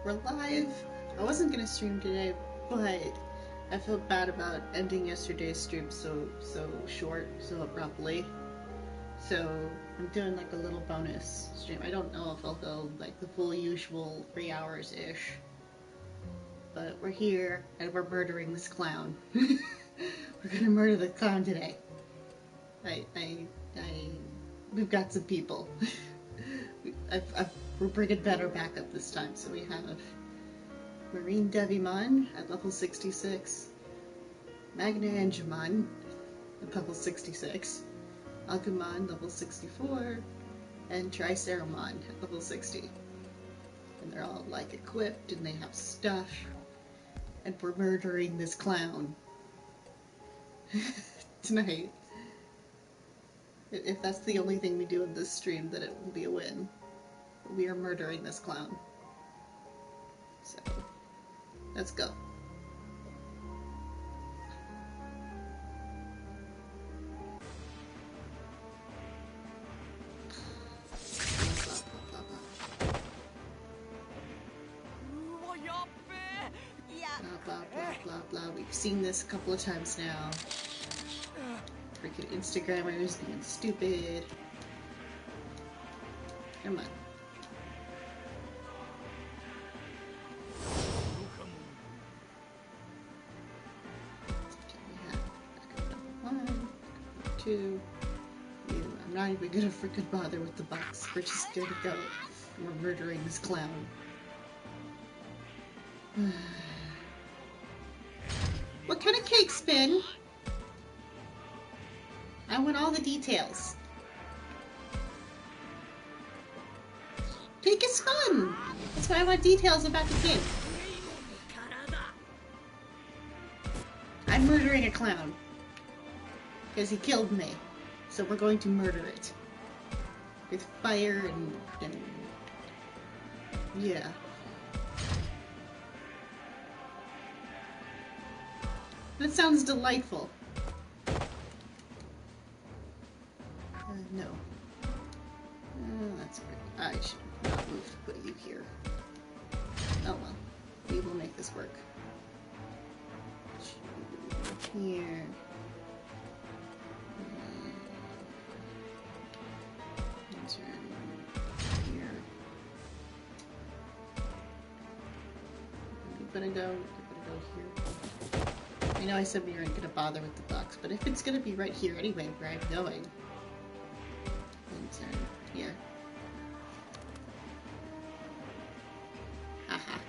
We're live. I wasn't gonna stream today, but I felt bad about ending yesterday's stream so short, so abruptly. So I'm doing like a little bonus stream. I don't know if I'll go like the full usual 3 hours ish, but we're here and we're murdering this clown. We're gonna murder the clown today. We've got some people. We're bringing better backup this time, so we have Marine Digimon at level 66, Magna Angemon at level 66, Agumon level 64, and Triceramon at level 60. And they're all like equipped and they have stuff, and we're murdering this clown tonight. If that's the only thing we do in this stream, then it will be a win. We are murdering this clown. So, let's go. Blah, blah, blah, blah, blah. We've seen this a couple of times now. Freaking Instagrammers being stupid. Come on. Two. You. I'm not even gonna freaking bother with the box. We're just gonna go. We're murdering this clown. What kind of cake spin? I want all the details. Cake is fun! That's why I want details about the cake. I'm murdering a clown. Because he killed me. So we're going to murder it. With fire and yeah. That sounds delightful. No. That's great. I should not move to put you here. Oh well. We will make this work. Here. Here. You better go here. I know I said we weren't gonna bother with the box, but if it's gonna be right here anyway, where I'm going. Turn here. Haha.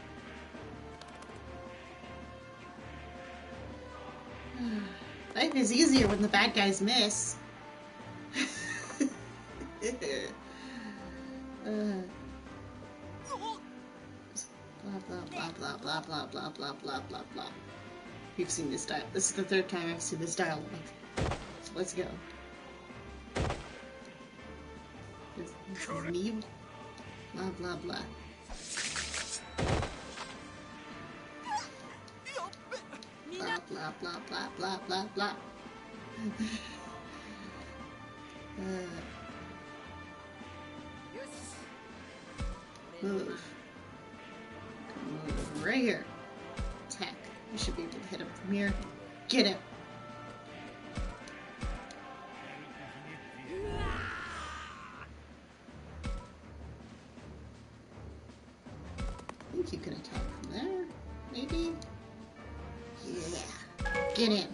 Life is easier when the bad guys miss. Blah blah blah blah blah blah blah blah blah blah. We've seen this dialogue. This is the third time I've seen this dialogue. So let's go. This is me. Blah blah blah. Blah blah blah blah blah blah blah. Move. Move right here. Attack. You should be able to hit him from here. Get him. I think you can attack from there. Maybe? Yeah. Get in.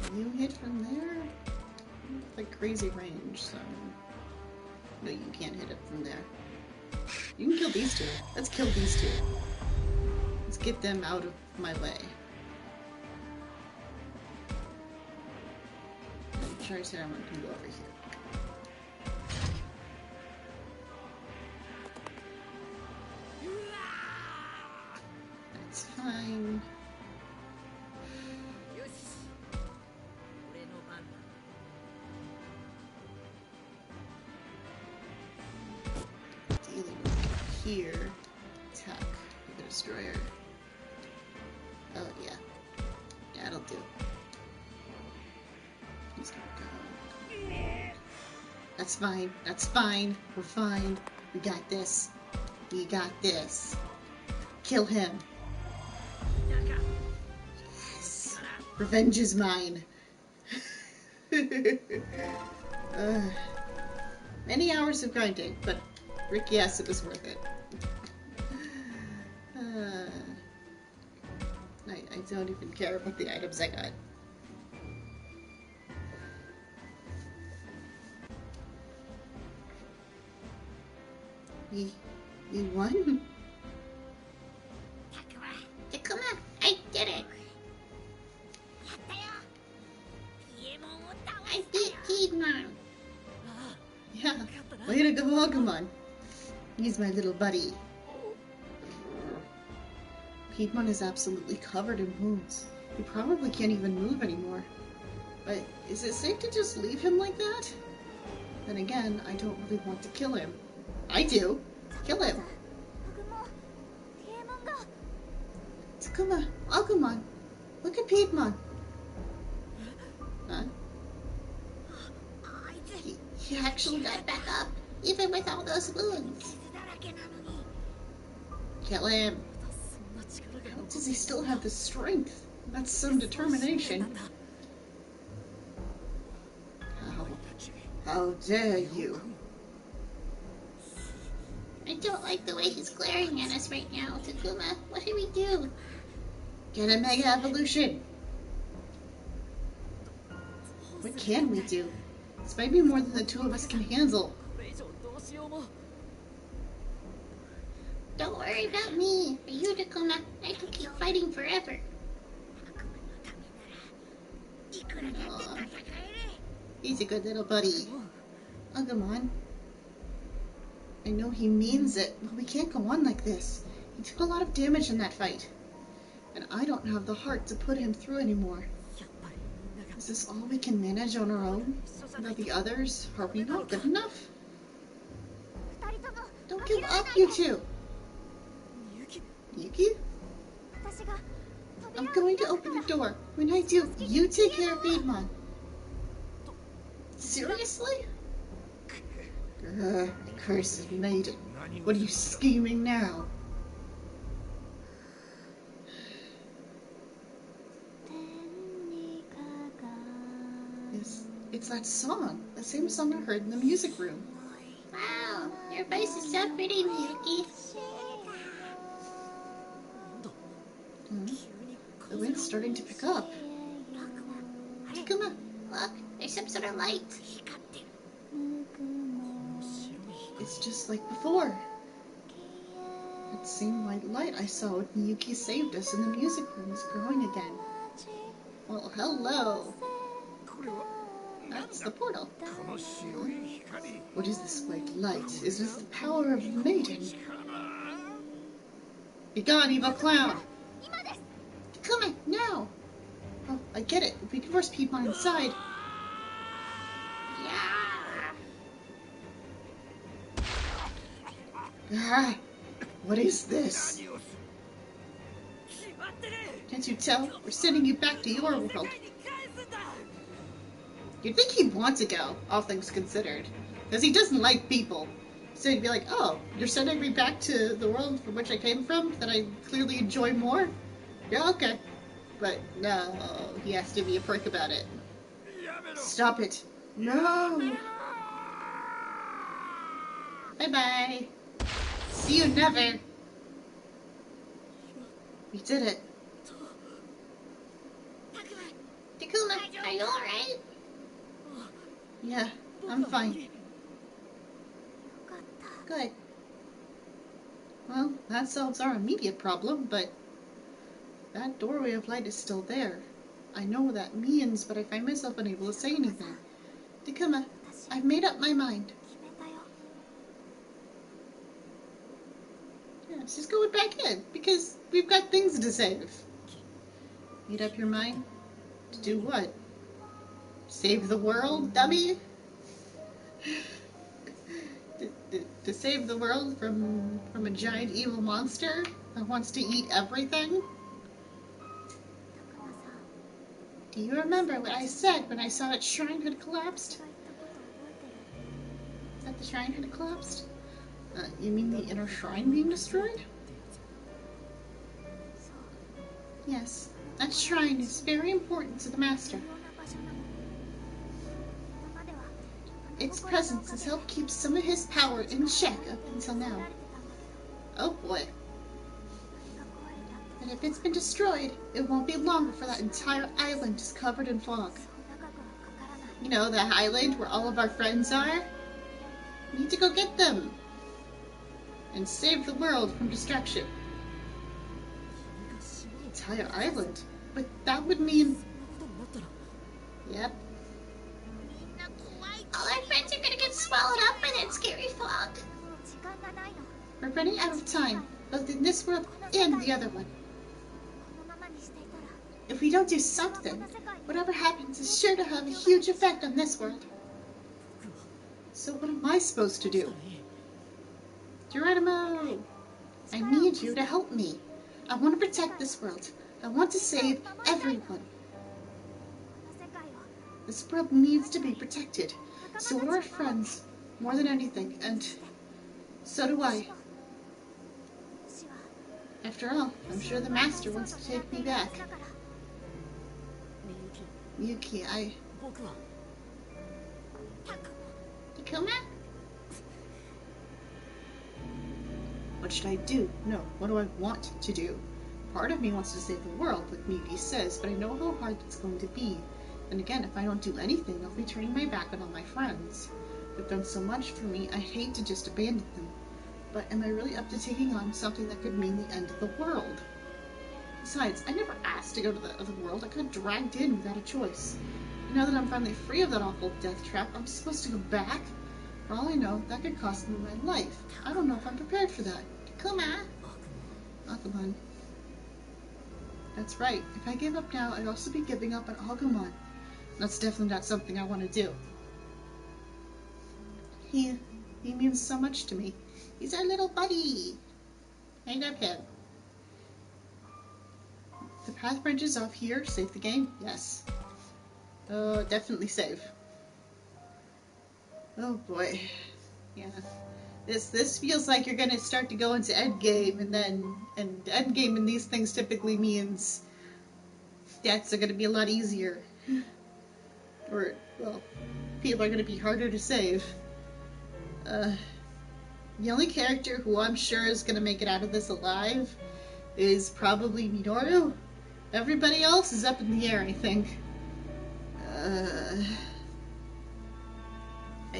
Can you hit from there? Like crazy range, so... No, you can't hit it from there. You can kill these two. Let's kill these two. Let's get them out of my way. Triceramon can go over here. That's fine. Dealing with here. Attack with the destroyer. That'll do. He's gonna go. That's fine. That's fine. We're fine. We got this. We got this. Kill him. Yes. Revenge is mine. Many hours of grinding, but Rick, yes, it was worth it. I don't even care about the items I got. We won? Takuma, I did it! I beat Digimon! Yeah, way to go, Agumon. He's my little buddy. Piedmon is absolutely covered in wounds. He probably can't even move anymore. But is it safe to just leave him like that? Then again, I don't really want to kill him. I do. Kill him. Takuma, Agumon, look at Piedmon. Huh? He actually got back up, even with all those wounds. Kill him. How does he still have the strength? That's some determination. How dare you? I don't like the way he's glaring at us right now, Takuma. What do we do? Get a Mega Evolution! What can we do? This might be more than the two of us can handle. Don't worry about me. For you, Takuma, I could keep fighting forever. Aww. He's a good little buddy. Agumon. I know he means it, but we can't go on like this. He took a lot of damage in that fight. And I don't have the heart to put him through anymore. Is this all we can manage on our own? Without the others? Are we not good enough? Don't give up, you two! Yuki? I'm going to open the door. When I do, you take care of Piedmon. Seriously? Cursed maiden. What are you scheming now? It's that song. The same song I heard in the music room. Wow, your voice is so pretty, Miyuki. The wind's starting to pick up. Takuma, look, there's some sort of light. It's just like before. That same white light I saw when Miyuki saved us in the music room is growing again. Well, hello. That's the portal. What is this white light? Is this the power of the maiden? Be gone, evil clown! Come on, now! Oh, I get it. If we can force Piedmon inside. Yeah! Ah! What is this? Can't you tell? We're sending you back to your world. You'd think he'd want to go, all things considered. Because he doesn't like people. So he'd be like, oh, you're sending me back to the world from which I came from, that I clearly enjoy more? Yeah, okay. But no, he has to be a prick about it. Stop it. No! Bye-bye. See you never. We did it. Takuma, are you alright? Yeah, I'm fine. Good. Well, that solves our immediate problem, but that doorway of light is still there. I know what that means, but I find myself unable to say anything. Takuma, I've made up my mind. Yeah, let's just go back in, because we've got things to save. Made up your mind? To do what? Save the world, dummy? To save the world from a giant evil monster that wants to eat everything? Do you remember what I said when I saw that shrine had collapsed? That the shrine had collapsed? You mean the inner shrine being destroyed? Yes, that shrine is very important to the Master. Its presence has helped keep some of his power in check up until now. Oh boy. And if it's been destroyed, it won't be long before that entire island is covered in fog. You know, the island where all of our friends are? We need to go get them. And save the world from destruction. The entire island? But that would mean... Yep. All our friends are gonna get swallowed up by that scary fog. We're running out of time, both in this world and the other one. If we don't do something, whatever happens is sure to have a huge effect on this world. So what am I supposed to do? Geronimo! I need you to help me. I want to protect this world. I want to save everyone. This world needs to be protected. So do our friends, more than anything, and so do I. After all, I'm sure the Master wants to take me back. Yuki, Takuma? What should I do? No, what do I want to do? Part of me wants to save the world, like Miyuki says, but I know how hard it's going to be. And again, if I don't do anything, I'll be turning my back on all my friends. They've done so much for me, I hate to just abandon them. But am I really up to taking on something that could mean the end of the world? Besides, I never asked to go to the other world. I got dragged in without a choice. And now that I'm finally free of that awful death trap, I'm supposed to go back? For all I know, that could cost me my life. I don't know if I'm prepared for that. Takuma! Agumon. That's right. If I give up now, I'd also be giving up on Agumon. That's definitely not something I want to do. He means so much to me. He's our little buddy. I love him. The path branches off here. Save the game? Yes. Oh, definitely save. Oh boy. Yeah. This feels like you're gonna start to go into endgame, and endgame in these things typically means deaths are gonna be a lot easier. Or, well, people are gonna be harder to save. The only character who I'm sure is gonna make it out of this alive is probably Minoru. Everybody else is up in the air, I think.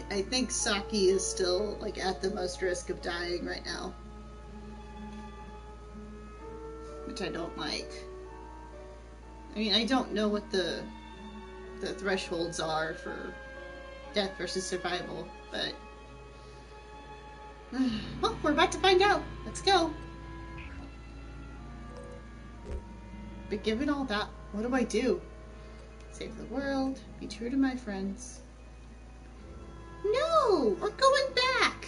I think Saki is still, like, at the most risk of dying right now. Which I don't like. I mean, I don't know what the thresholds are for death versus survival, but... well, we're about to find out. Let's go. But given all that, what do I do? Save the world, be true to my friends. No! We're going back!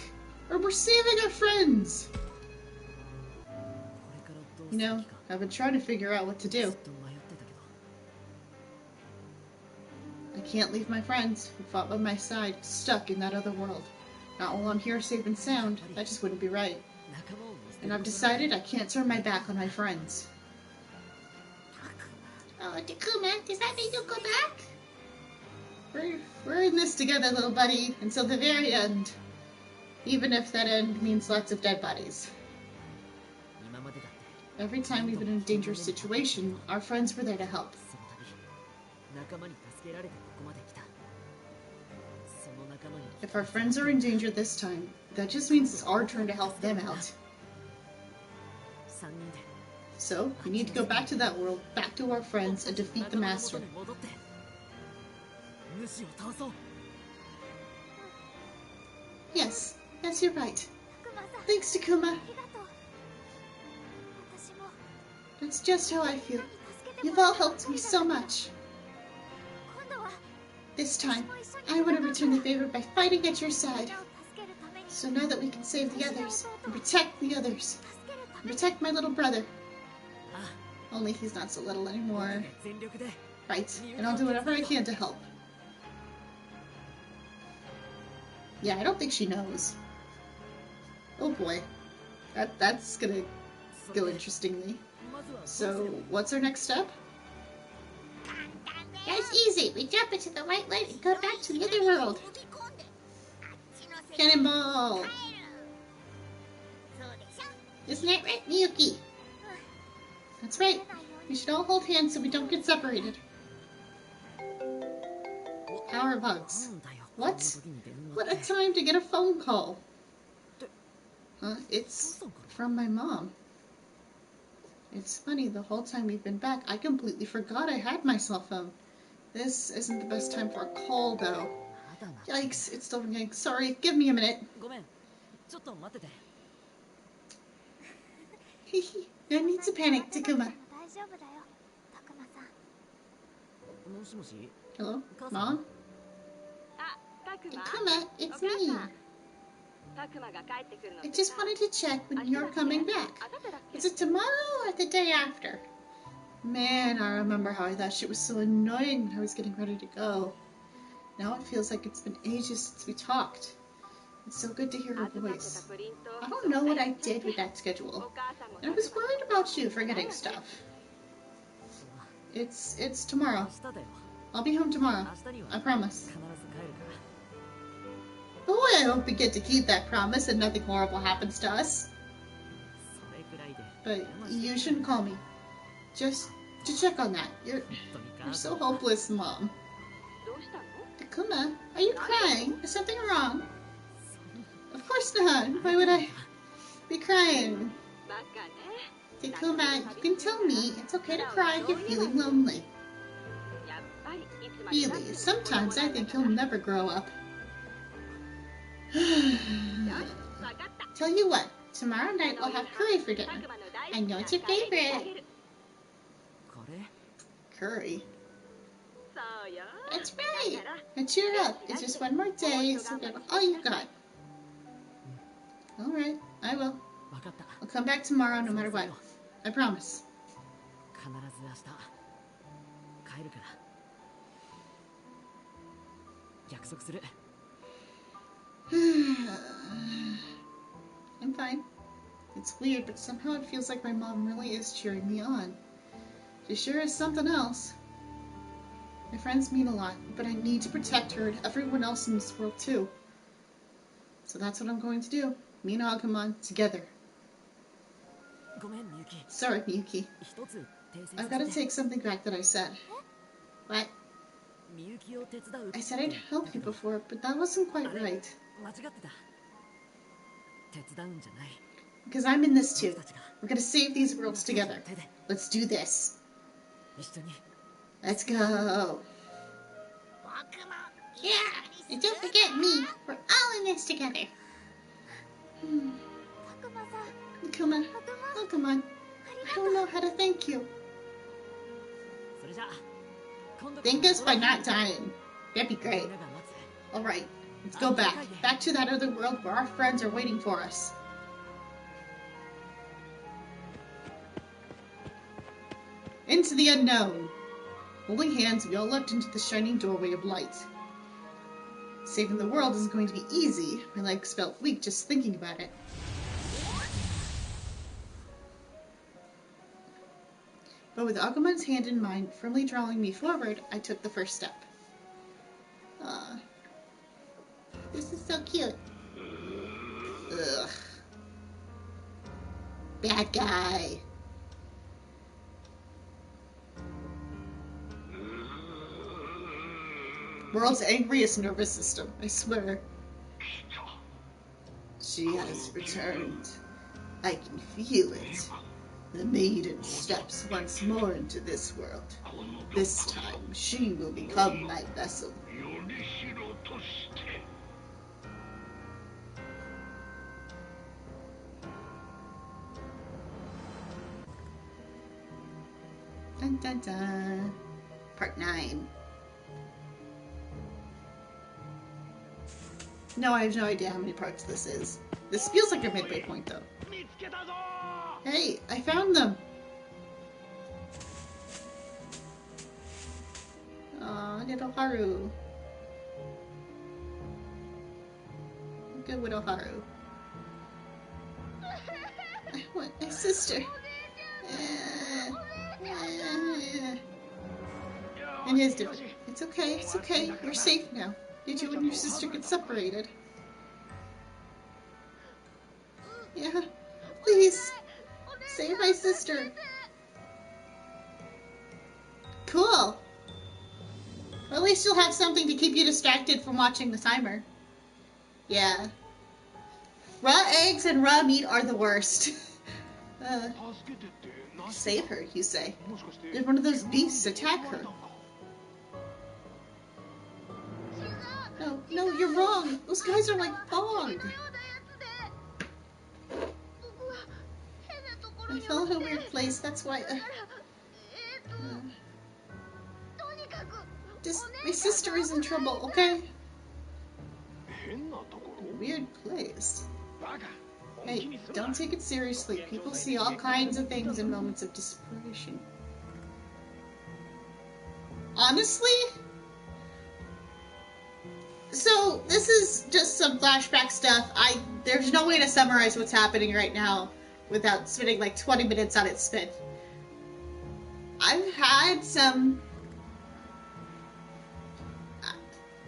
Or we're saving our friends! You know, I've been trying to figure out what to do. I can't leave my friends who fought by my side stuck in that other world. Not while I'm here safe and sound. That just wouldn't be right. And I've decided I can't turn my back on my friends. Oh, Takuma, does that mean you'll go back? We're in this together, little buddy, until the very end. Even if that end means lots of dead bodies. Every time we've been in a dangerous situation, our friends were there to help. If our friends are in danger this time, that just means it's our turn to help them out. So, we need to go back to that world, back to our friends, and defeat the Master. Yes, you're right. Thanks, Takuma. That's just how I feel. You've all helped me so much. This time, I want to return the favor by fighting at your side. So now that we can save the others, and protect the others, and protect my little brother. Only he's not so little anymore. Right, and I'll do whatever I can to help. Yeah, I don't think she knows. Oh boy. That's gonna go interestingly. So, what's our next step? That's easy. We jump into the white light and go back to the other world. Cannonball! Isn't that right, Miyuki? That's right. We should all hold hands so we don't get separated. Power bugs. What? What a time to get a phone call. It's from my mom. It's funny, the whole time we've been back, I completely forgot I had my cell phone. This isn't the best time for a call, though. Yikes, it's still ringing. Sorry, give me a minute. No need to panic, Takuma. Hello? Mom? Takuma, it's me. I just wanted to check when you're coming back. Is it tomorrow or the day after? Man, I remember how I thought she was so annoying when I was getting ready to go. Now it feels like it's been ages since we talked. It's so good to hear her voice. I don't know what I did with that schedule. And I was worried about you forgetting stuff. It's tomorrow. I'll be home tomorrow. I promise. Oh, I hope we get to keep that promise and nothing horrible happens to us. But you shouldn't call me. Just to check on that. You're so hopeless, Mom. Takuma, are you crying? Is something wrong? Of course not. Why would I be crying? Takuma, you can tell me it's okay to cry if you're feeling lonely. Really, sometimes I think you'll never grow up. Tell you what, tomorrow night we'll have curry for dinner. I know it's your favorite. Curry? That's right. Now cheer up. It's just one more day, so give all you got. Alright, I will. I'll come back tomorrow no matter what. I promise. I'm fine. It's weird, but somehow it feels like my mom really is cheering me on. She sure is something else. My friends mean a lot, but I need to protect her and everyone else in this world too. So that's what I'm going to do. Me and Agumon together. Sorry, Miyuki. I've got to take something back that I said. What? I said I'd help you before, but that wasn't quite right. Because I'm in this too. We're gonna save these worlds together. Let's do this. Let's go. Yeah, and don't forget me. We're all in this together. Takuma, oh come on. I don't know how to thank you. Thank us by not dying. That'd be great. Alright, let's go back. Back to that other world where our friends are waiting for us. Into the unknown. Holding hands, we all looked into the shining doorway of light. Saving the world isn't going to be easy. My legs felt weak just thinking about it. But with Agumon's hand in mine, firmly drawing me forward, I took the first step. Aww. This is so cute. Ugh. Bad guy. World's angriest nervous system, I swear. She has returned. I can feel it. The maiden steps once more into this world. This time, she will become my vessel. Dun dun dun. Part 9. No, I have no idea how many parts this is. This feels like a midway point, though. Hey, I found them! little Haru. Good little Haru. I want my sister. And his different. It's okay, it's okay. You're safe now. Did you and your sister get separated? Yeah. Please. Save my sister. Cool. Well, at least you'll have something to keep you distracted from watching the timer. Yeah. Raw eggs and raw meat are the worst. Save her, you say. Did one of those beasts attack her? No, no, you're wrong. Those guys are like Bong. I fell in a weird place, that's why... my sister is in trouble, okay? In a weird place. Hey, don't take it seriously. People see all kinds of things in moments of desperation. Honestly? So, this is just some flashback stuff. There's no way to summarize what's happening right now without spending like 20 minutes on its spin. I've had some...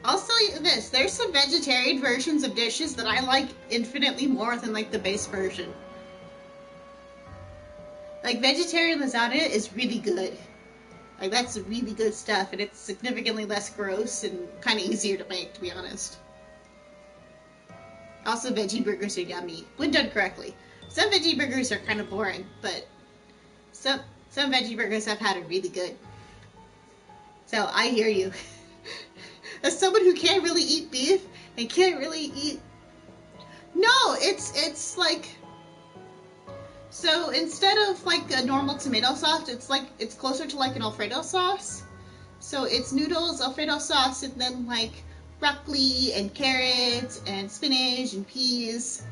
I'll tell you this, there's some vegetarian versions of dishes that I like infinitely more than like the base version. Like vegetarian lasagna is really good. Like that's really good stuff and it's significantly less gross and kind of easier to make, to be honest. Also veggie burgers are yummy, when done correctly. Some veggie burgers are kind of boring, but some veggie burgers I've had are really good. So I hear you. As someone who can't really eat beef and can't really eat... No, it's like... So instead of like a normal tomato sauce, it's closer to like an Alfredo sauce. So it's noodles, Alfredo sauce, and then like broccoli and carrots and spinach and peas.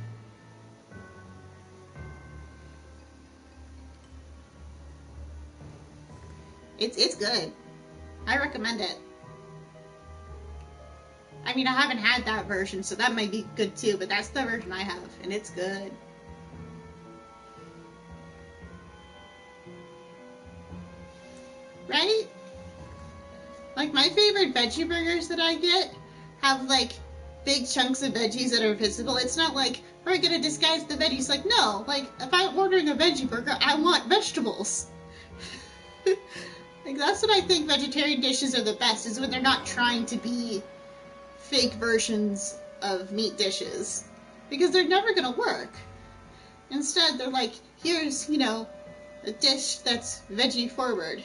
It's good. I recommend it. I mean, I haven't had that version, so that might be good too, but that's the version I have, and it's good. Right? Like, my favorite veggie burgers that I get have, like, big chunks of veggies that are visible. It's not like, we're gonna disguise the veggies. Like, no. Like, if I'm ordering a veggie burger, I want vegetables. Like, that's what I think vegetarian dishes are the best, is when they're not trying to be fake versions of meat dishes, because they're never gonna work. Instead, they're like, here's, you know, a dish that's veggie forward.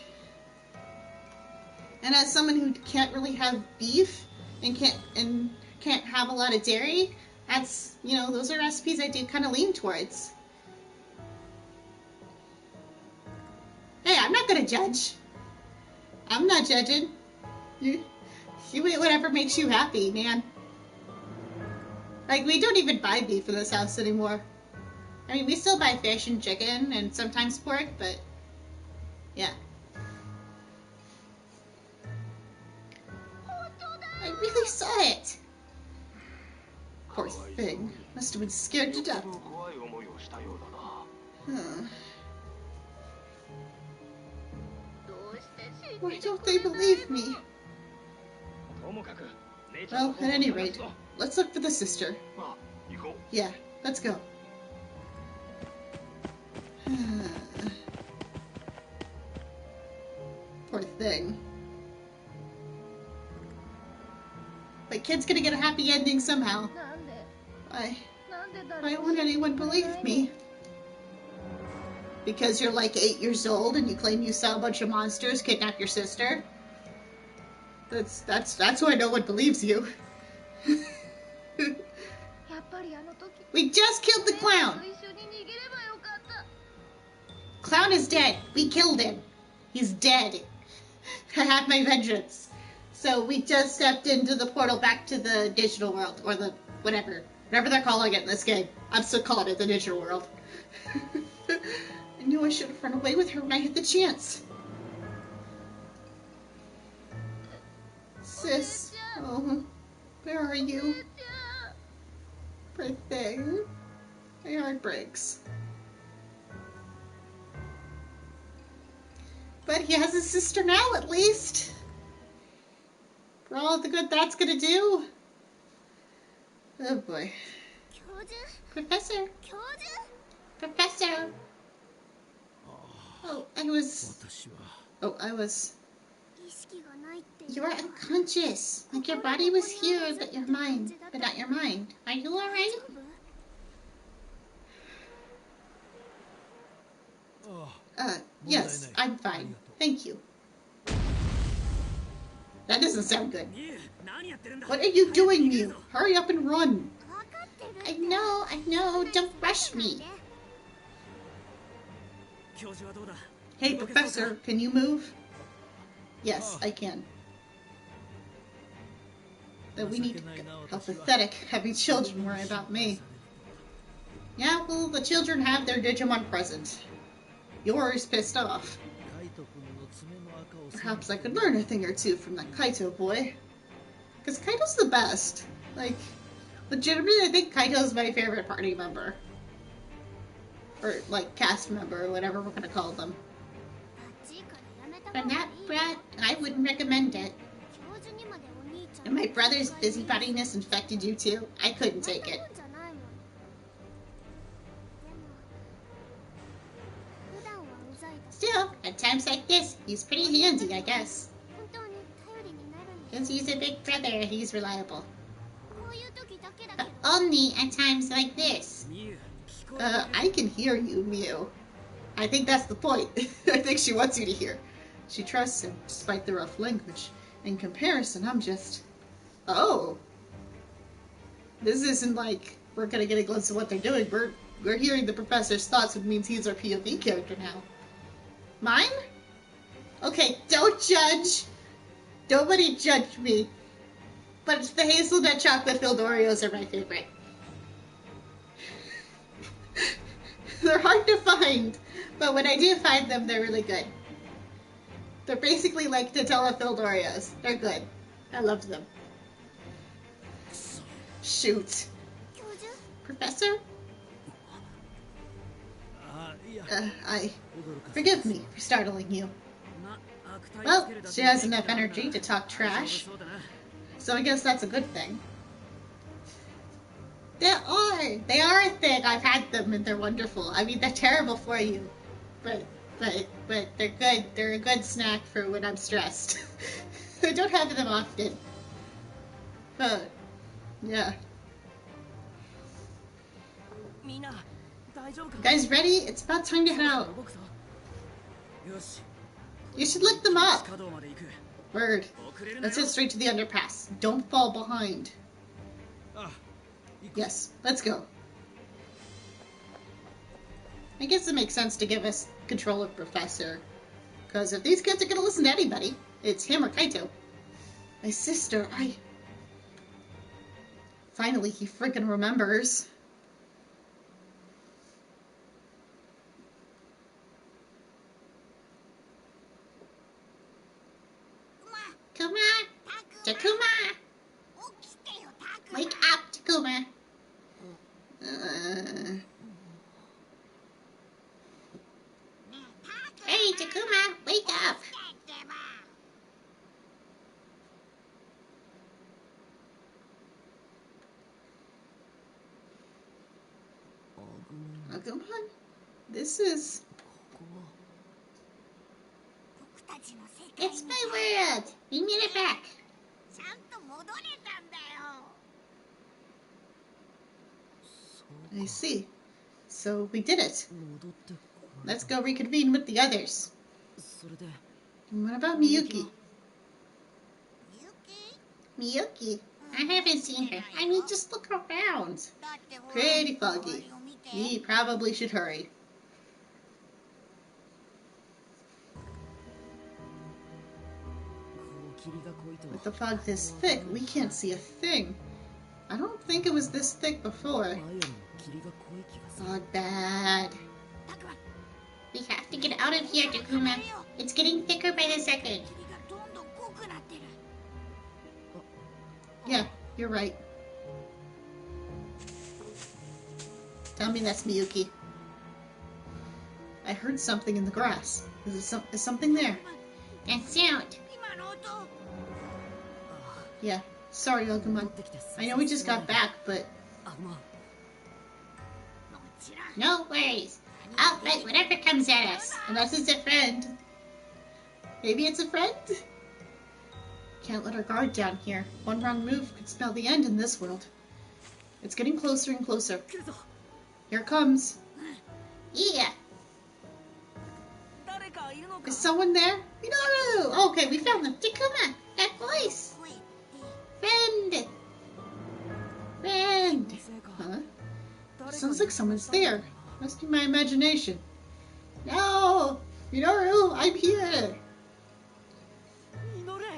And as someone who can't really have beef and can't have a lot of dairy, that's, you know, those are recipes I do kind of lean towards. Hey, I'm not gonna judge. I'm not judging. You eat whatever makes you happy, man. Like, we don't even buy beef in this house anymore. I mean, we still buy fish and chicken and sometimes pork, but yeah. I really saw it. Poor thing. Must have been scared to death. Why don't they believe me? Well, at any rate, let's look for the sister. Yeah, let's go. Poor thing. But kid's gonna get a happy ending somehow. Why won't anyone believe me? Because you're like 8 years old and you claim you saw a bunch of monsters kidnap your sister? That's why no one believes you. We just killed the clown! Clown is dead. We killed him. He's dead. I have my vengeance. So we just stepped into the portal back to the digital world, or the whatever they're calling it in this game. I'm still calling it the digital world. I knew I should have run away with her when I had the chance. Where are you? Poor thing. My heart breaks. But he has a sister now, at least. For all the good that's gonna do. Oh boy. Professor. Professor. Oh, I was. You are unconscious. Like your body was here, but not your mind. Are you alright? Yes, I'm fine. Thank you. That doesn't sound good. What are you doing, Mew? Hurry up and run. I know. Don't rush me. Hey, Professor, can you move? Yes, I can. That we need how pathetic having children worry about me. Yeah, well, the children have their Digimon present. Yours pissed off. Perhaps I could learn a thing or two from that Kaito boy. Because Kaito's the best. Like, legitimately, I think Kaito's my favorite party member. Or, like, cast member, or whatever we're gonna call them. From that brat, I wouldn't recommend it. And my brother's busybodiness infected you too? I couldn't take it. Still, at times like this, he's pretty handy, I guess. Since he's a big brother, he's reliable. But only at times like this. I can hear you, Mew. I think that's the point. I think she wants you to hear. She trusts him, despite the rough language. In comparison, I'm just... Oh. This isn't like we're gonna get a glimpse of what they're doing. We're hearing the professor's thoughts, which means he's our POV character now. Mine? Okay, don't judge. Nobody judge me. But the hazelnut chocolate-filled Oreos are my favorite. They're hard to find, but when I do find them, they're really good. They're basically like Nutella-filled Oreos. They're good. I love them. Shoot. Professor? Forgive me for startling you. Well, she has enough energy to talk trash, so I guess that's a good thing. They are a thing. I've had them and they're wonderful. I mean, they're terrible for you, but they're good. They're a good snack for when I'm stressed. I don't have them often, but yeah. Guys, ready? It's about time to head out. You should look them up. Word. Let's head straight to the underpass. Don't fall behind. Yes, let's go. I guess it makes sense to give us control of Professor. Because if these kids are gonna listen to anybody, it's him or Kaito. My sister, Finally, he freaking remembers. Takuma! Takuma! Wake up, Takuma! Hey, Takuma! Wake up! Agumon? This is... It's my world! We made it back! I see. So we did it. Let's go reconvene with the others. And what about Miyuki? Miyuki? I haven't seen her. I mean, just look around. Pretty foggy. We probably should hurry. With the fog this thick, we can't see a thing. I don't think it was this thick before. Fog bad. We have to get out of here, Takuma. It's getting thicker by the second. You're right. Tell me that's Miyuki. I heard something in the grass. Is something there? That sound. Yeah. Sorry, Agumon. I know we just got back, but... No worries. I'll fight whatever comes at us. Unless it's a friend. Maybe it's a friend? Can't let our guard down here. One wrong move could spell the end in this world. It's getting closer and closer. Here it comes. Yeah. Is someone there? Minoru! Okay, we found them. Takuma! That voice! Friend! Friend! Huh? Sounds like someone's there. Must be my imagination. No! Minoru! I'm here!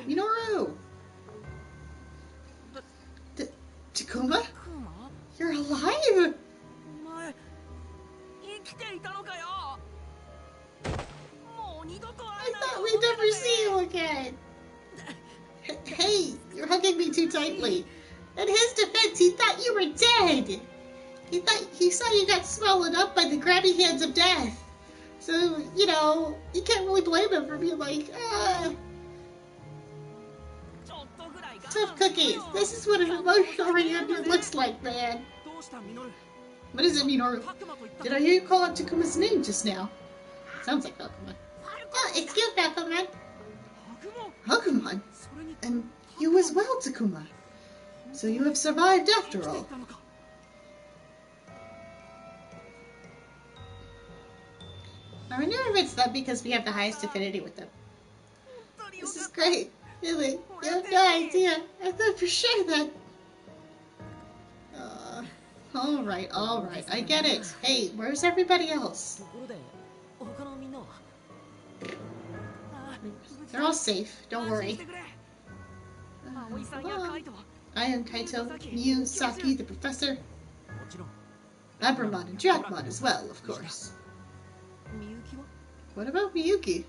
Minoru! Takuma? You're alive? I thought we'd never see you again. Hey, you're hugging me too tightly. In his defense, he thought you were dead. He saw you got swallowed up by the grabby hands of death. So, you can't really blame him for being like, Tough cookies. This is what an emotional reunion looks like, man. What is it, Minoru? Did I hear you call out Takuma's name just now? Sounds like Agumon. Oh, it's you, Agumon. Agumon? And you as well, Takuma. So you have survived after all. I wonder if it's that because we have the highest affinity with them. This is great. Really, you have no idea. I thought for sure that... Alright. I get it. Hey, where's everybody else? They're all safe. Don't worry. I am Kaito, Miu, Saki, the professor, Labramon, and Dracmon as well, of course. What about Miyuki?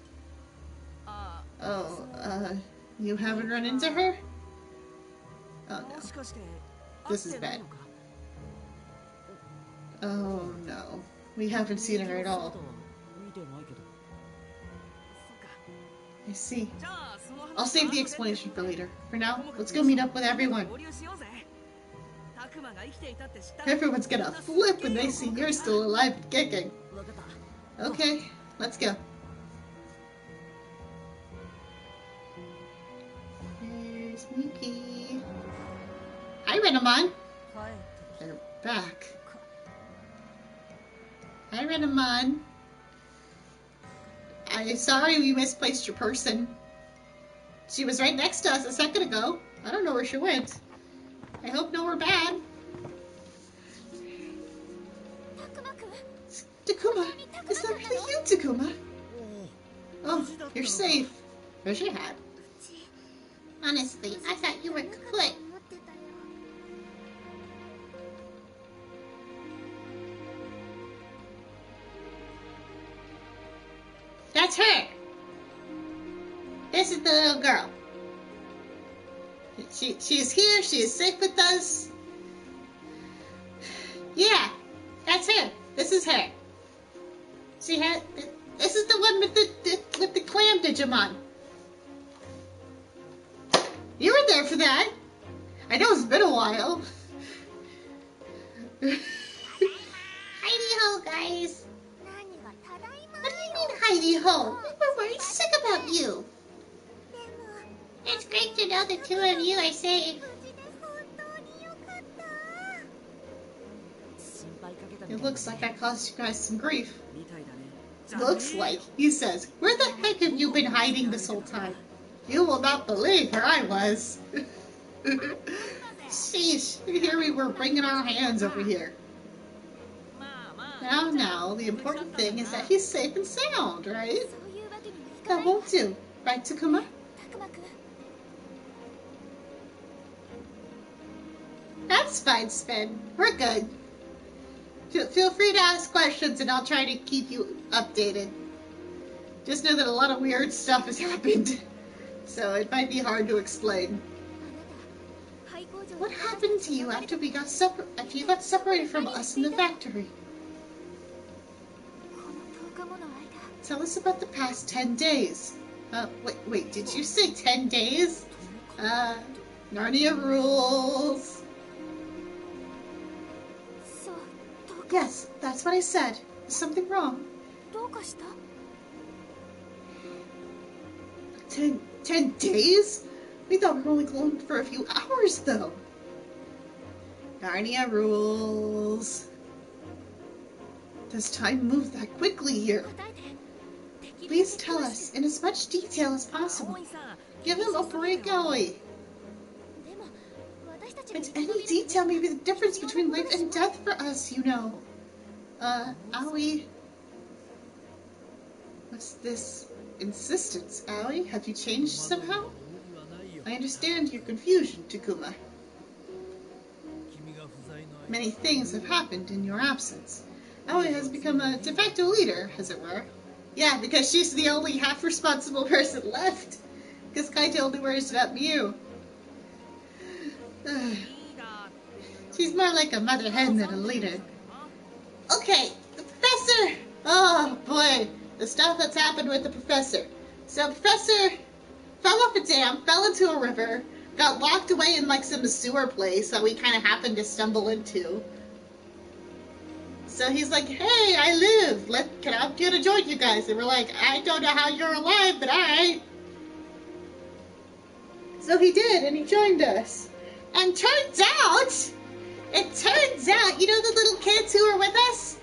Oh, you haven't run into her? Oh no. This is bad. Oh no. We haven't seen her at all. I see. I'll save the explanation for later. For now, let's go meet up with everyone. Everyone's gonna flip when they see you're still alive and kicking. Okay, let's go. There's Miki. Hi, Renamon. They're back. Hi, Renamon. I'm sorry we misplaced your person. She was right next to us a second ago. I don't know where she went. I hope no we're bad. Takuma! Is that really you, Takuma? Oh, you're safe. Where's your hat? Honestly, I thought you were kaput. That's her! This is the little girl. She is here, she is safe with us. Yeah, that's her. This is her. This is the one with the clam Digimon. You were there for that. I know it's been a while. Heidi-ho, guys. What do you mean, Heidi-ho? We were worried sick about you. It's great to know the two of you are safe. It looks like I caused you guys some grief. Looks like, he says. Where the heck have you been hiding this whole time? You will not believe where I was. Sheesh, here we were bringing our hands over here. Now, the important thing is that he's safe and sound, right? That won't do, right, Takuma? That's fine, Sven. We're good. Feel free to ask questions and I'll try to keep you updated. Just know that a lot of weird stuff has happened, so it might be hard to explain. What happened to you after you got separated from us in the factory? Tell us about the past 10 days. Wait, did you say 10 days? Narnia rules. Yes, that's what I said. Is something wrong? 10 days? We thought we were only going for a few hours, though. Narnia rules. Does time move that quickly here? Please tell us in as much detail as possible. Give him a break, Aoi. But any detail may be the difference between life and death for us, you know. Aoi. What's this insistence, Aoi? Have you changed somehow? I understand your confusion, Takuma. Many things have happened in your absence. Aoi has become a de facto leader, as it were. Yeah, because she's the only half-responsible person left. Because Kaito only worries about Mew. She's more like a mother hen than a leader. Okay, the professor! Oh boy, the stuff that's happened with the professor. So Professor fell off a dam, fell into a river, got locked away in like some sewer place that we kind of happened to stumble into. So he's like, hey, I live. Can I get to join you guys? And we're like, I don't know how you're alive, but alright. So he did, and he joined us. And it turns out, you know the little kids who were with us?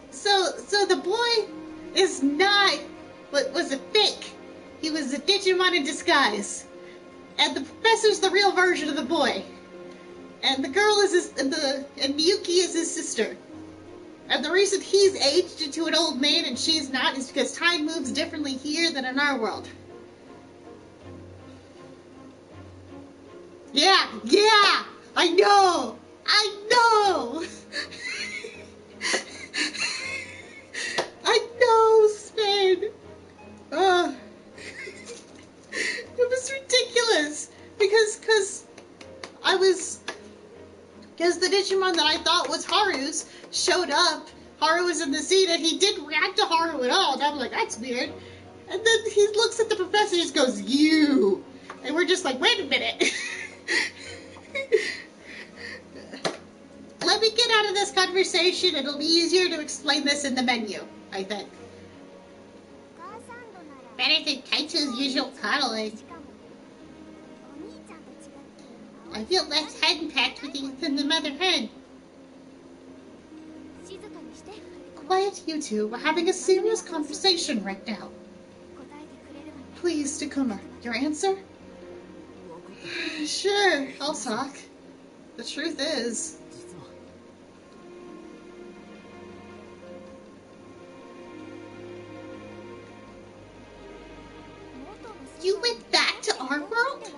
So the boy is not, was a fake. He was a Digimon in disguise. And the professor's the real version of the boy. And the girl is and Miyuki is his sister. And the reason he's aged into an old man and she's not is because time moves differently here than in our world. Yeah, I know! I know, Sven! It was ridiculous! Because the Digimon that I thought was Haru's showed up. Haru was in the scene and he didn't react to Haru at all. And I'm like, that's weird. And then he looks at the professor and just goes, you! And we're just like, wait a minute. Let me get out of this conversation. It'll be easier to explain this in the menu, I think. Better than Kaito's usual coddling. I feel less hen-packed with you than the mother hen. Quiet, you two. We're having a serious conversation right now. Please, Takuma, your answer? Sure, I'll talk. The truth is... You went back to our world?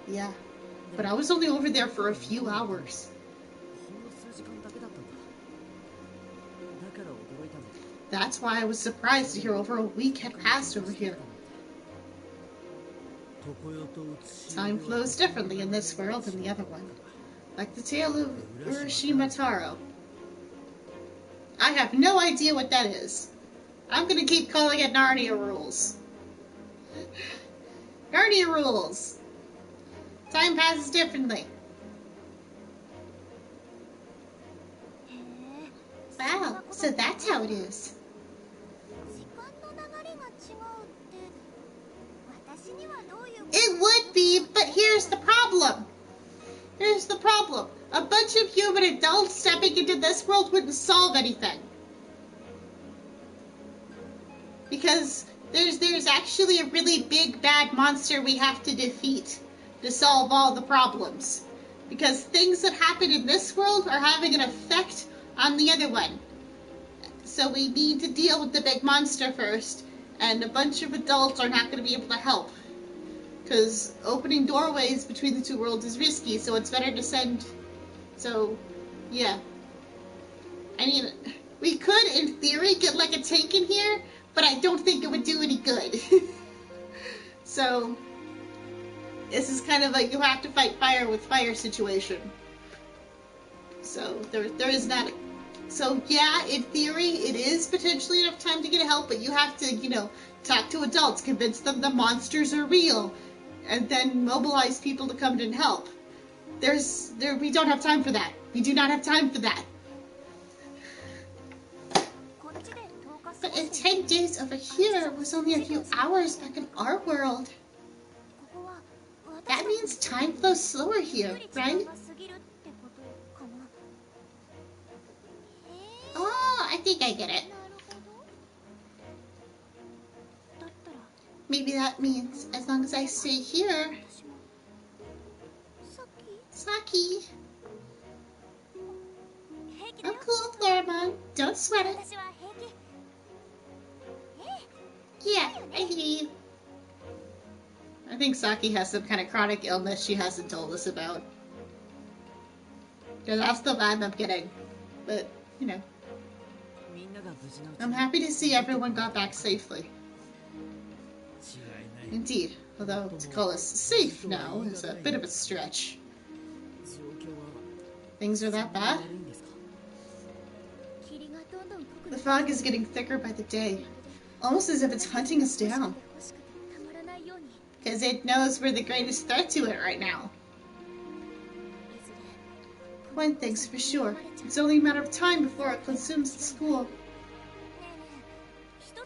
Yeah, but I was only over there for a few hours. That's why I was surprised to hear over a week had passed over here. Time flows differently in this world than the other one. Like the tale of Urashima Taro. I have no idea what that is. I'm gonna keep calling it Narnia rules. Narnia rules. Time passes differently. Wow, so that's how it is. It would be, but here's the problem. A bunch of human adults stepping into this world wouldn't solve anything. Because there's actually a really big bad monster we have to defeat to solve all the problems. Because things that happen in this world are having an effect on the other one. So we need to deal with the big monster first, and a bunch of adults are not going to be able to help. Because opening doorways between the two worlds is risky, so it's better to send... So, yeah. I mean, we could, in theory, get like a tank in here, but I don't think it would do any good. So, This is kind of a you have to fight fire with fire situation. So there is not. So yeah, in theory, it is potentially enough time to get help, but you have to, talk to adults, convince them the monsters are real, and then mobilize people to come in and help. We don't have time for that. We do not have time for that. But in 10 days over here was only a few hours back in our world. That means time flows slower here, right? Oh, I think I get it. Maybe that means as long as I stay here. Saki. I'm cool, Floramon. Don't sweat it. Yeah, I hear you. I think Saki has some kind of chronic illness she hasn't told us about. Yeah, that's the vibe I'm getting. But, I'm happy to see everyone got back safely. Indeed, although to call us safe now is a bit of a stretch. Things are that bad? The fog is getting thicker by the day, almost as if it's hunting us down. Because it knows we're the greatest threat to it right now. One thing's for sure, it's only a matter of time before it consumes the school.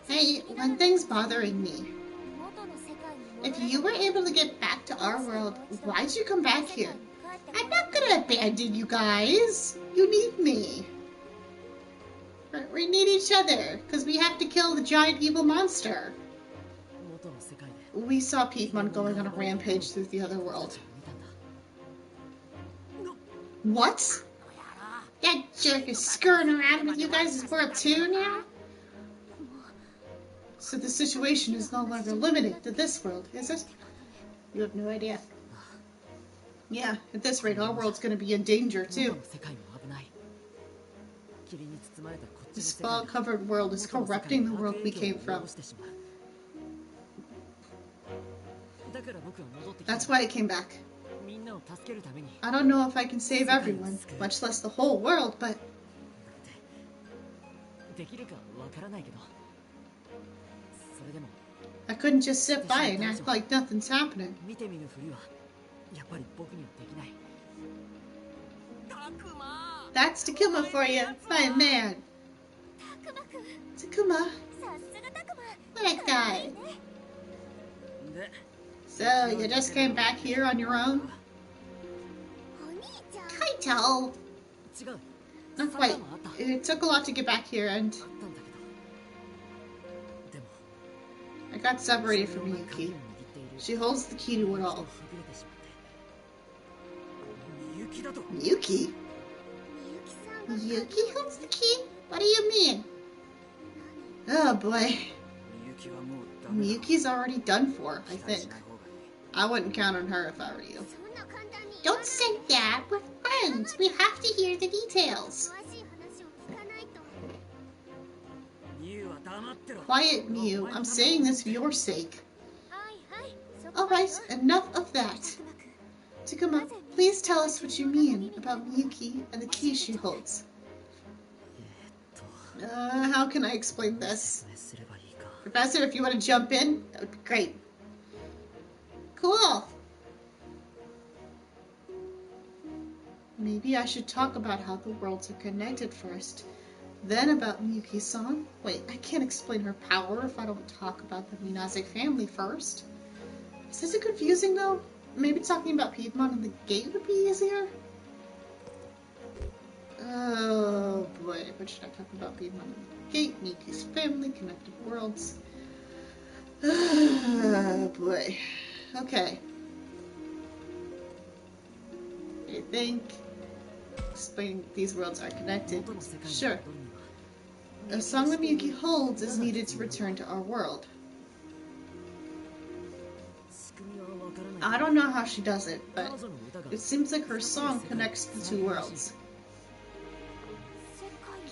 Hey, one thing's bothering me. If you were able to get back to our world, why'd you come back here? I'm not gonna abandon you guys. You need me. We need each other, because we have to kill the giant evil monster. We saw Piedmon going on a rampage through the other world. What? That jerk is screwing around with you guys' world too now? So the situation is no longer limited to this world, is it? You have no idea. Yeah, at this rate, our world's gonna be in danger too. This fog-covered world is corrupting the world we came from. That's why I came back. I don't know if I can save everyone, much less the whole world, but... I couldn't just sit by and act like nothing's happening. That's Takuma for you, my man. Takuma. What a guy. So, you just came back here on your own? Kaito! Not quite. It took a lot to get back here, and... I got separated from Yuki. She holds the key to it all. Yuki? Yuki holds the key? What do you mean? Oh boy. Miyuki's already done for, I think. I wouldn't count on her if I were you. Don't say that! We're friends! We have to hear the details! Quiet, Miu. I'm saying this for your sake. Alright, enough of that. Takuma, please tell us what you mean about Miyuki and the key she holds. How can I explain this? Professor, if you want to jump in, that would be great. Cool! Maybe I should talk about how the worlds are connected first. Then about Miyuki-san. Wait, I can't explain her power if I don't talk about the Minaze family first. Is this confusing though? Maybe talking about Piedmon and the gate would be easier? Oh boy, what should I talk about? Piedmon and the gate, Miyuki's family, connected worlds. Oh boy. Okay. I think explaining these worlds are connected. Sure. A song that Miyuki holds is needed to return to our world. I don't know how she does it, but it seems like her song connects the two worlds.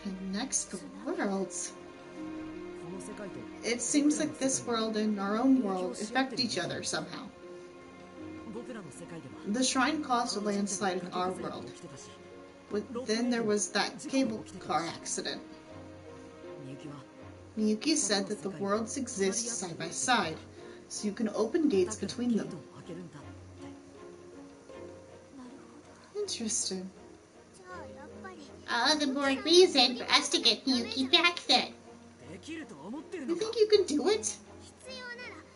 Connects the worlds? It seems like this world and our own world affect each other somehow. The shrine caused a landslide in our world. Then there was that cable car accident. Miyuki said that the worlds exist side by side, so you can open gates between them. Interesting. The more reason for us to get Miyuki back then. You think you can do it?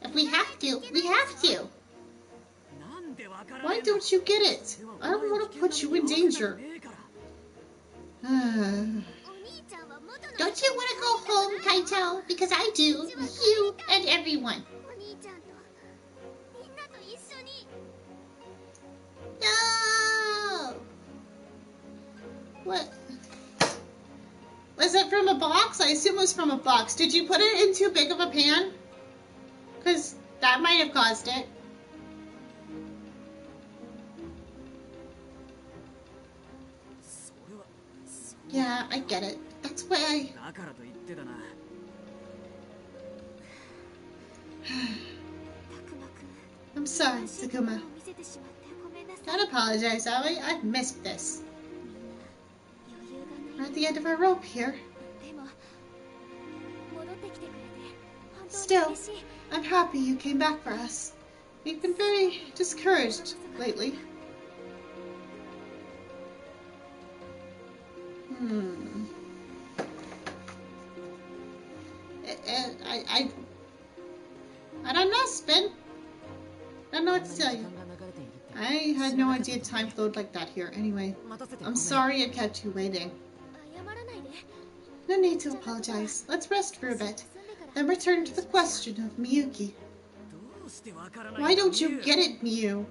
If we have to, we have to. Why don't you get it? I don't want to put you in danger. Don't you want to go home, Kaito? Because I do. You and everyone. No! What? Was it from a box? I assume it was from a box. Did you put it in too big of a pan? Because that might have caused it. Yeah, I get it. That's why I... I'm sorry, Takuma. Don't apologize, Aoi. I've missed this. We're at the end of our rope here. Still, I'm happy you came back for us. We've been very discouraged lately. I don't know, Spin. I don't know what to tell you. I had no idea time flowed like that here. Anyway, I'm sorry I kept you waiting. No need to apologize. Let's rest for a bit, then return to the question of Miyuki. Why don't you get it, Miyu?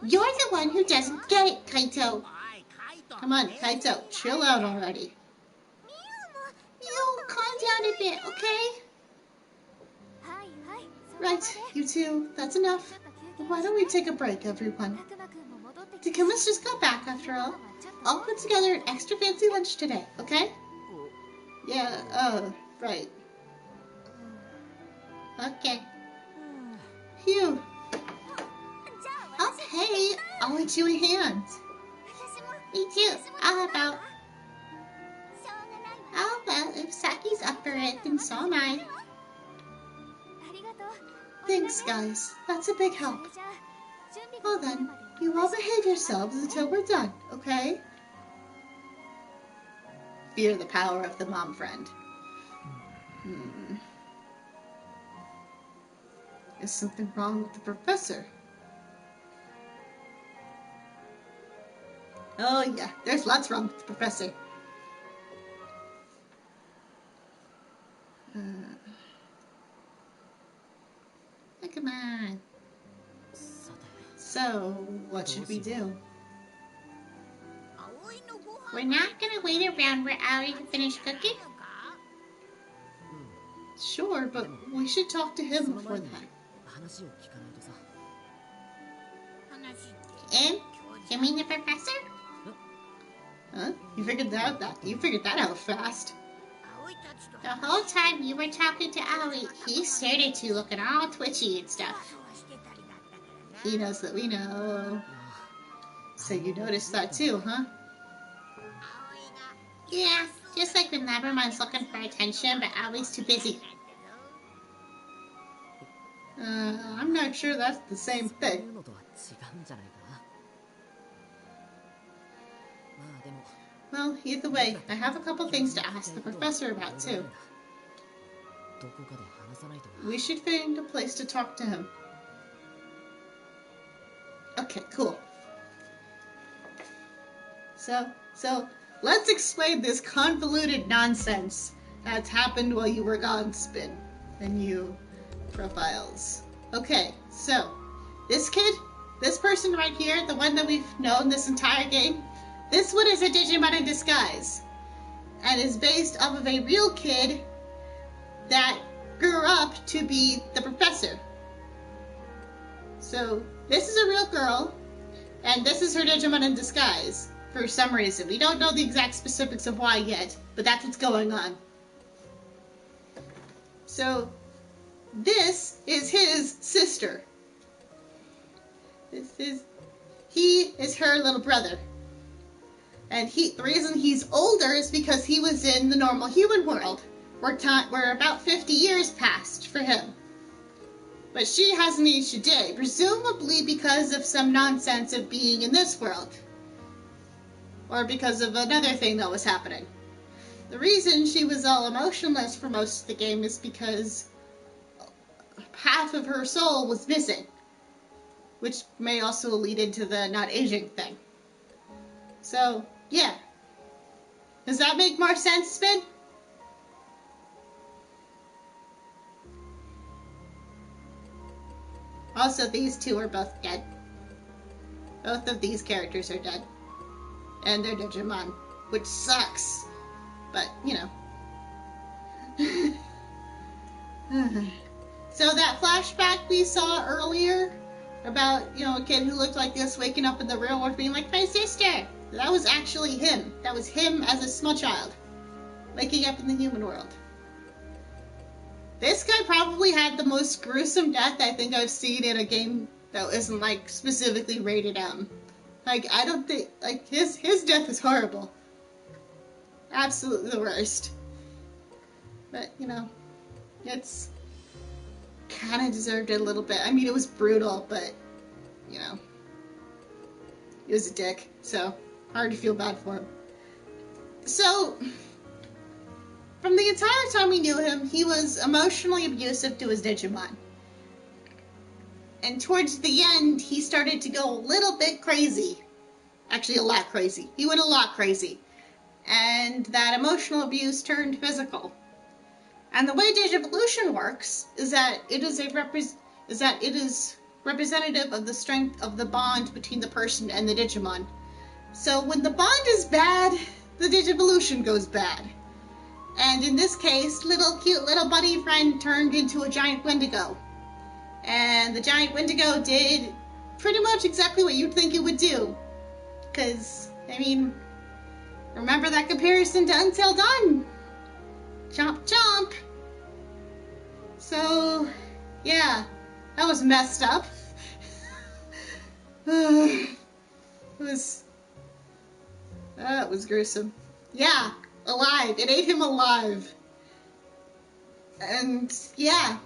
You're the one who doesn't get it, Kaito. Come on, Kaito, chill out already. Miyu, calm down a bit, okay? Right, you two, that's enough. Why don't we take a break, everyone? Takuma's just got back, after all. I'll put together an extra fancy lunch today, okay? Yeah, right. Okay. Phew. Okay. I'll let you a hand. Me too. How about if Saki's up for it, then so am I. Thanks, guys. That's a big help. Well then, you all behave yourselves until we're done, okay? Fear the power of the mom friend. Is something wrong with the professor? Oh yeah, there's lots wrong with the professor. Come on. So, what should we do? We're not gonna wait around for Aoi to finish cooking? Sure, but we should talk to him before that. You mean the professor? Huh? You figured that out fast. The whole time you were talking to Aoi, he started to looking all twitchy and stuff. He knows that we know. So you noticed that too, huh? Yeah, just like when Labberman's looking for attention, but Aoi's too busy. I'm not sure that's the same thing. Well, either way, I have a couple things to ask the professor about too. We should find a place to talk to him. Okay, cool. So, let's explain this convoluted nonsense that's happened while you were gone, Spin. And you profiles. Okay, so, this kid, this person right here, the one that we've known this entire game, this one is a Digimon in disguise. And is based off of a real kid that grew up to be the professor. So, this is a real girl, and this is her Digimon in disguise, for some reason. We don't know the exact specifics of why yet, but that's what's going on. So, this is his sister. He is her little brother. And the reason he's older is because he was in the normal human world, where about 50 years passed for him. But she hasn't aged a day, presumably because of some nonsense of being in this world. Or because of another thing that was happening. The reason she was all emotionless for most of the game is because half of her soul was missing. Which may also lead into the not aging thing. So, yeah. Does that make more sense, Spin? Also, these two are both dead. Both of these characters are dead. And they're Digimon, which sucks. But, you know. So that flashback we saw earlier about, a kid who looked like this waking up in the real world being like, my sister! That was actually him. That was him as a small child. Waking up in the human world. This guy probably had the most gruesome death I think I've seen in a game that isn't, like, specifically rated M. Like, I don't think, like, his death is horrible. Absolutely the worst. But, it's kind of deserved it a little bit. I mean, it was brutal, but, he was a dick, so hard to feel bad for him. So, from the entire time we knew him, he was emotionally abusive to his Digimon. And towards the end, he started to go a little bit crazy. Actually, a lot crazy. He went a lot crazy. And that emotional abuse turned physical. And the way Digivolution works is that it is representative of the strength of the bond between the person and the Digimon. So when the bond is bad, the Digivolution goes bad. And in this case, cute little buddy friend turned into a giant Wendigo. And the giant Wendigo did pretty much exactly what you'd think it would do. Because, I mean, remember that comparison to Until Dawn? Chomp chomp! So, yeah, that was messed up. It was gruesome. Yeah, alive. It ate him alive. And, yeah.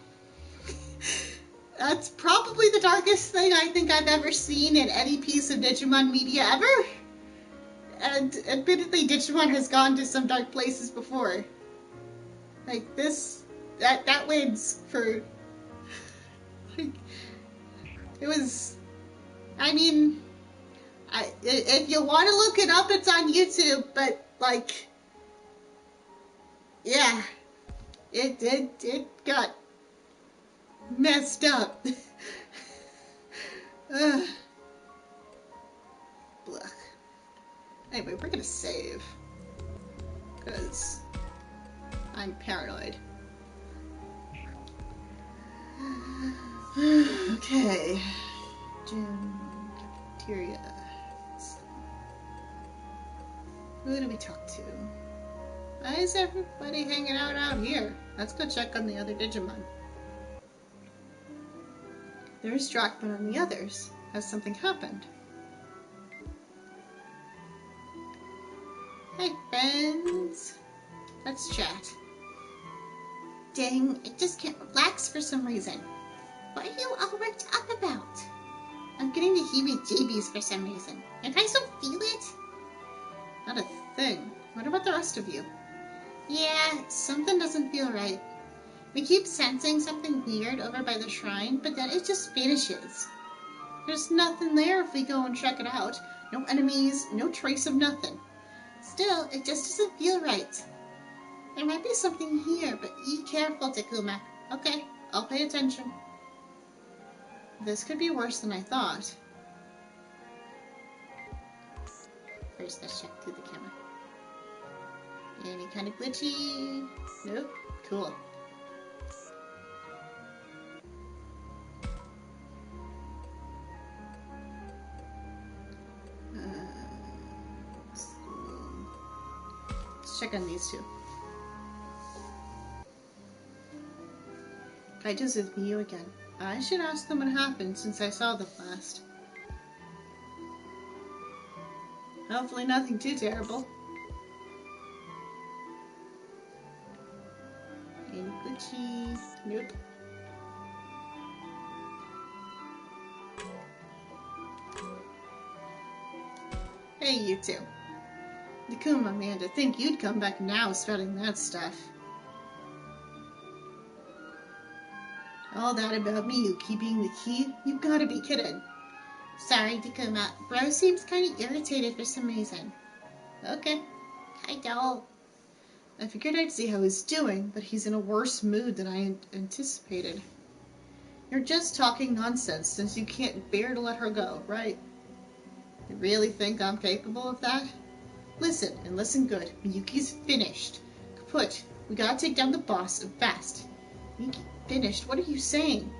That's probably the darkest thing I think I've ever seen in any piece of Digimon media ever. And admittedly, Digimon has gone to some dark places before. Like this, that wins for, like, it was, I mean, if you want to look it up, it's on YouTube, but, like, yeah, it got messed up. Blech. Anyway, we're gonna save, because I'm paranoid. Okay. Gym, cafeteria. Who do we talk to? Why is everybody hanging out here? Let's go check on the other Digimon. There's Drak, but on the others, has something happened? Hey, friends. Let's chat. Dang, I just can't relax for some reason. What are you all worked up about? I'm getting the heebie-jeebies for some reason. And I still feel it? Not a thing. What about the rest of you? Yeah, something doesn't feel right. We keep sensing something weird over by the shrine, but then it just vanishes. There's nothing there if we go and check it out. No enemies, no trace of nothing. Still, it just doesn't feel right. There might be something here, but be careful, Takuma. Okay, I'll pay attention. This could be worse than I thought. First, let's check through the camera. Any kind of glitchy? Nope. Cool. Let's check on these two. Kaijo's with Miyu again. I should ask them what happened since I saw them last. Hopefully nothing too terrible. Any glitchy? Nope. Hey, you two. Dakuma, man, to think you'd come back now spouting that stuff. All that about me, you keeping the key? You gotta be kidding. Sorry, Dakuma. Bro seems kind of irritated for some reason. Okay. Kaito. I figured I'd see how he's doing, but he's in a worse mood than I anticipated. You're just talking nonsense since you can't bear to let her go, right? You really think I'm capable of that? Listen, and listen good. Miyuki's finished. Kaput. We gotta take down the boss, and fast. Miyuki finished? What are you saying?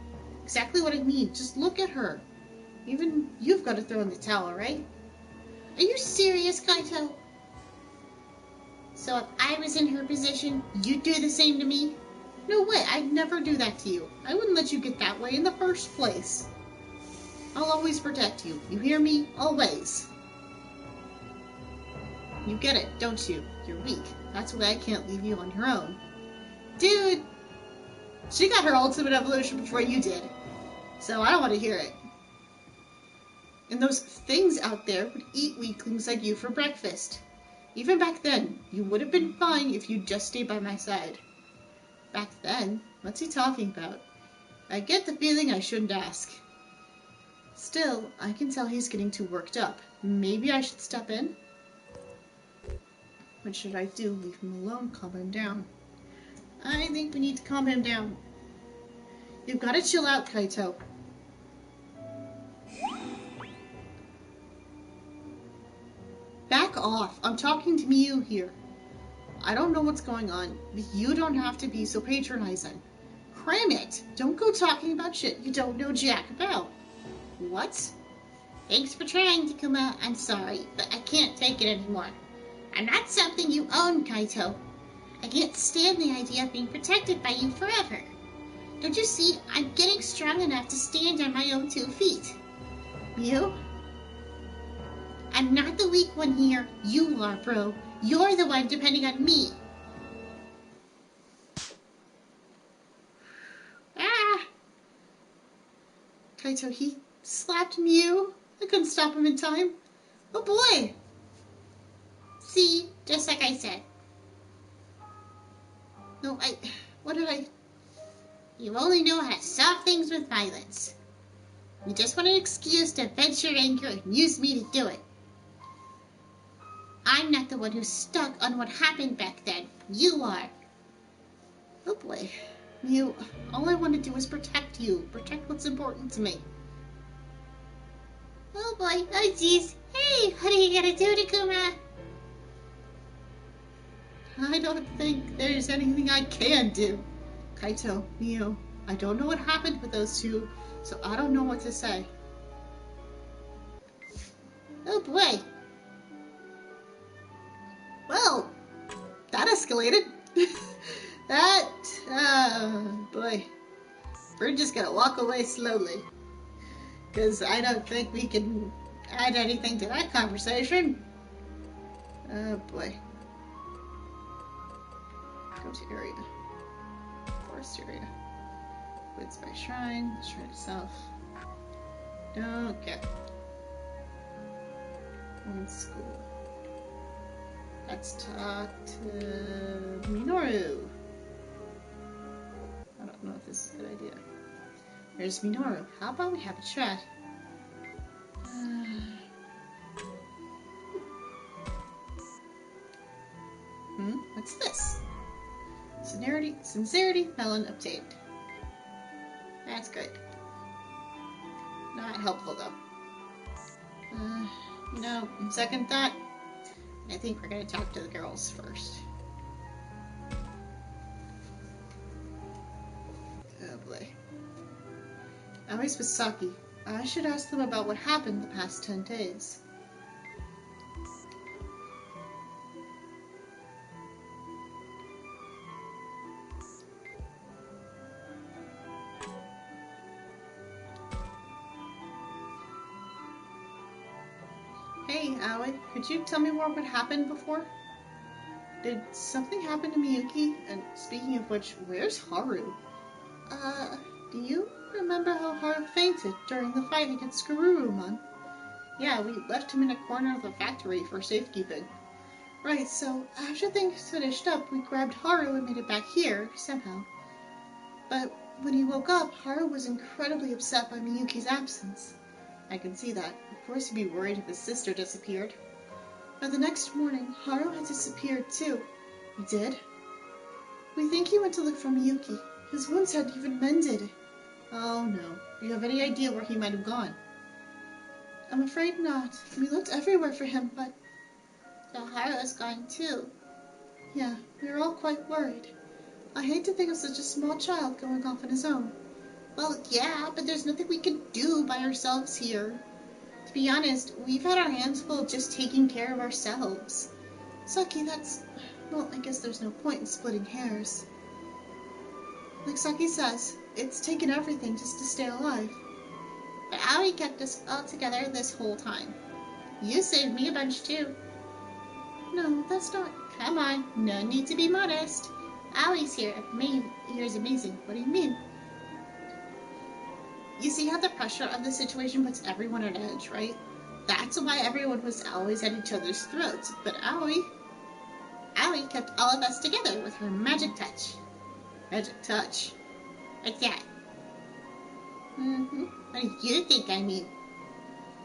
Exactly what I mean. Just look at her. Even you've got to throw in the towel, right? Are you serious, Kaito? So if I was in her position, you'd do the same to me? No way. I'd never do that to you. I wouldn't let you get that way in the first place. I'll always protect you. You hear me? Always. You get it, don't you? You're weak. That's why I can't leave you on your own. Dude! She got her ultimate evolution before you did. So I don't want to hear it. And those things out there would eat weaklings like you for breakfast. Even back then, you would have been fine if you'd just stayed by my side. Back then? What's he talking about? I get the feeling I shouldn't ask. Still, I can tell he's getting too worked up. Maybe I should step in? What should I do? Leave him alone? Calm him down. I think we need to calm him down. You've got to chill out, Kaito. Back off. I'm talking to Miyu here. I don't know what's going on, but you don't have to be so patronizing. Cram it. Don't go talking about shit you don't know jack about. What? Thanks for trying, Dakuma. I'm sorry, but I can't take it anymore. I'm not something you own, Kaito. I can't stand the idea of being protected by you forever. Don't you see? I'm getting strong enough to stand on my own 2 feet. You? I'm not the weak one here. You are, bro. You're the one depending on me. Ah! Kaito, he slapped Miyu. I couldn't stop him in time. Oh boy! See? Just like I said. No, what did I... You only know how to solve things with violence. You just want an excuse to vent your anger and use me to do it. I'm not the one who's stuck on what happened back then. You are. Oh boy. Miyu, all I want to do is protect you. Protect what's important to me. Oh boy. Oh jeez. Hey, what are you gonna do, Dakuma? I don't think there's anything I can do. Kaito, Miyu, I don't know what happened with those two, so I don't know what to say. Oh boy. Well, that escalated. Boy. We're just gonna walk away slowly. Because I don't think we can add anything to that conversation. Oh boy. Go to area. Forest area. Woods by shrine. Shrine itself. Okay. Old school. Let's talk to Minoru. I don't know if this is a good idea. There's Minoru. How about we have a chat? What's this? Sincerity melon obtained. That's good. Not helpful though. On second thought, I think we're gonna talk to the girls first. Oh boy. Always with Saki. I should ask them about what happened the past 10 days. Hey, Hey, Aoi, could you tell me more what happened before? Did something happen to Miyuki? And speaking of which, where's Haru? Do you remember how Haru fainted during the fight against Garurumon? Yeah, we left him in a corner of the factory for safekeeping. Right, so after things finished up, we grabbed Haru and made it back here, somehow. But when he woke up, Haru was incredibly upset by Miyuki's absence. I can see that. Of course he'd be worried if his sister disappeared. But the next morning, Haru had disappeared too. He did? We think he went to look for Miyuki. His wounds hadn't even mended. Oh no. Do you have any idea where he might have gone? I'm afraid not. We looked everywhere for him, but... So Haru is gone too. Yeah, we were all quite worried. I hate to think of such a small child going off on his own. Well, yeah, but there's nothing we can do by ourselves here. To be honest, we've had our hands full just taking care of ourselves. Saki, that's... Well, I guess there's no point in splitting hairs. Like Saki says, it's taken everything just to stay alive. But Aoi kept us all together this whole time. You saved me a bunch too. No, that's not... Come on, no need to be modest. Aoi's here is amazing. What do you mean? You see how the pressure of the situation puts everyone on edge, right? That's why everyone was always at each other's throats. But Aoi kept all of us together with her magic touch. Magic touch? Like that. What do you think I mean?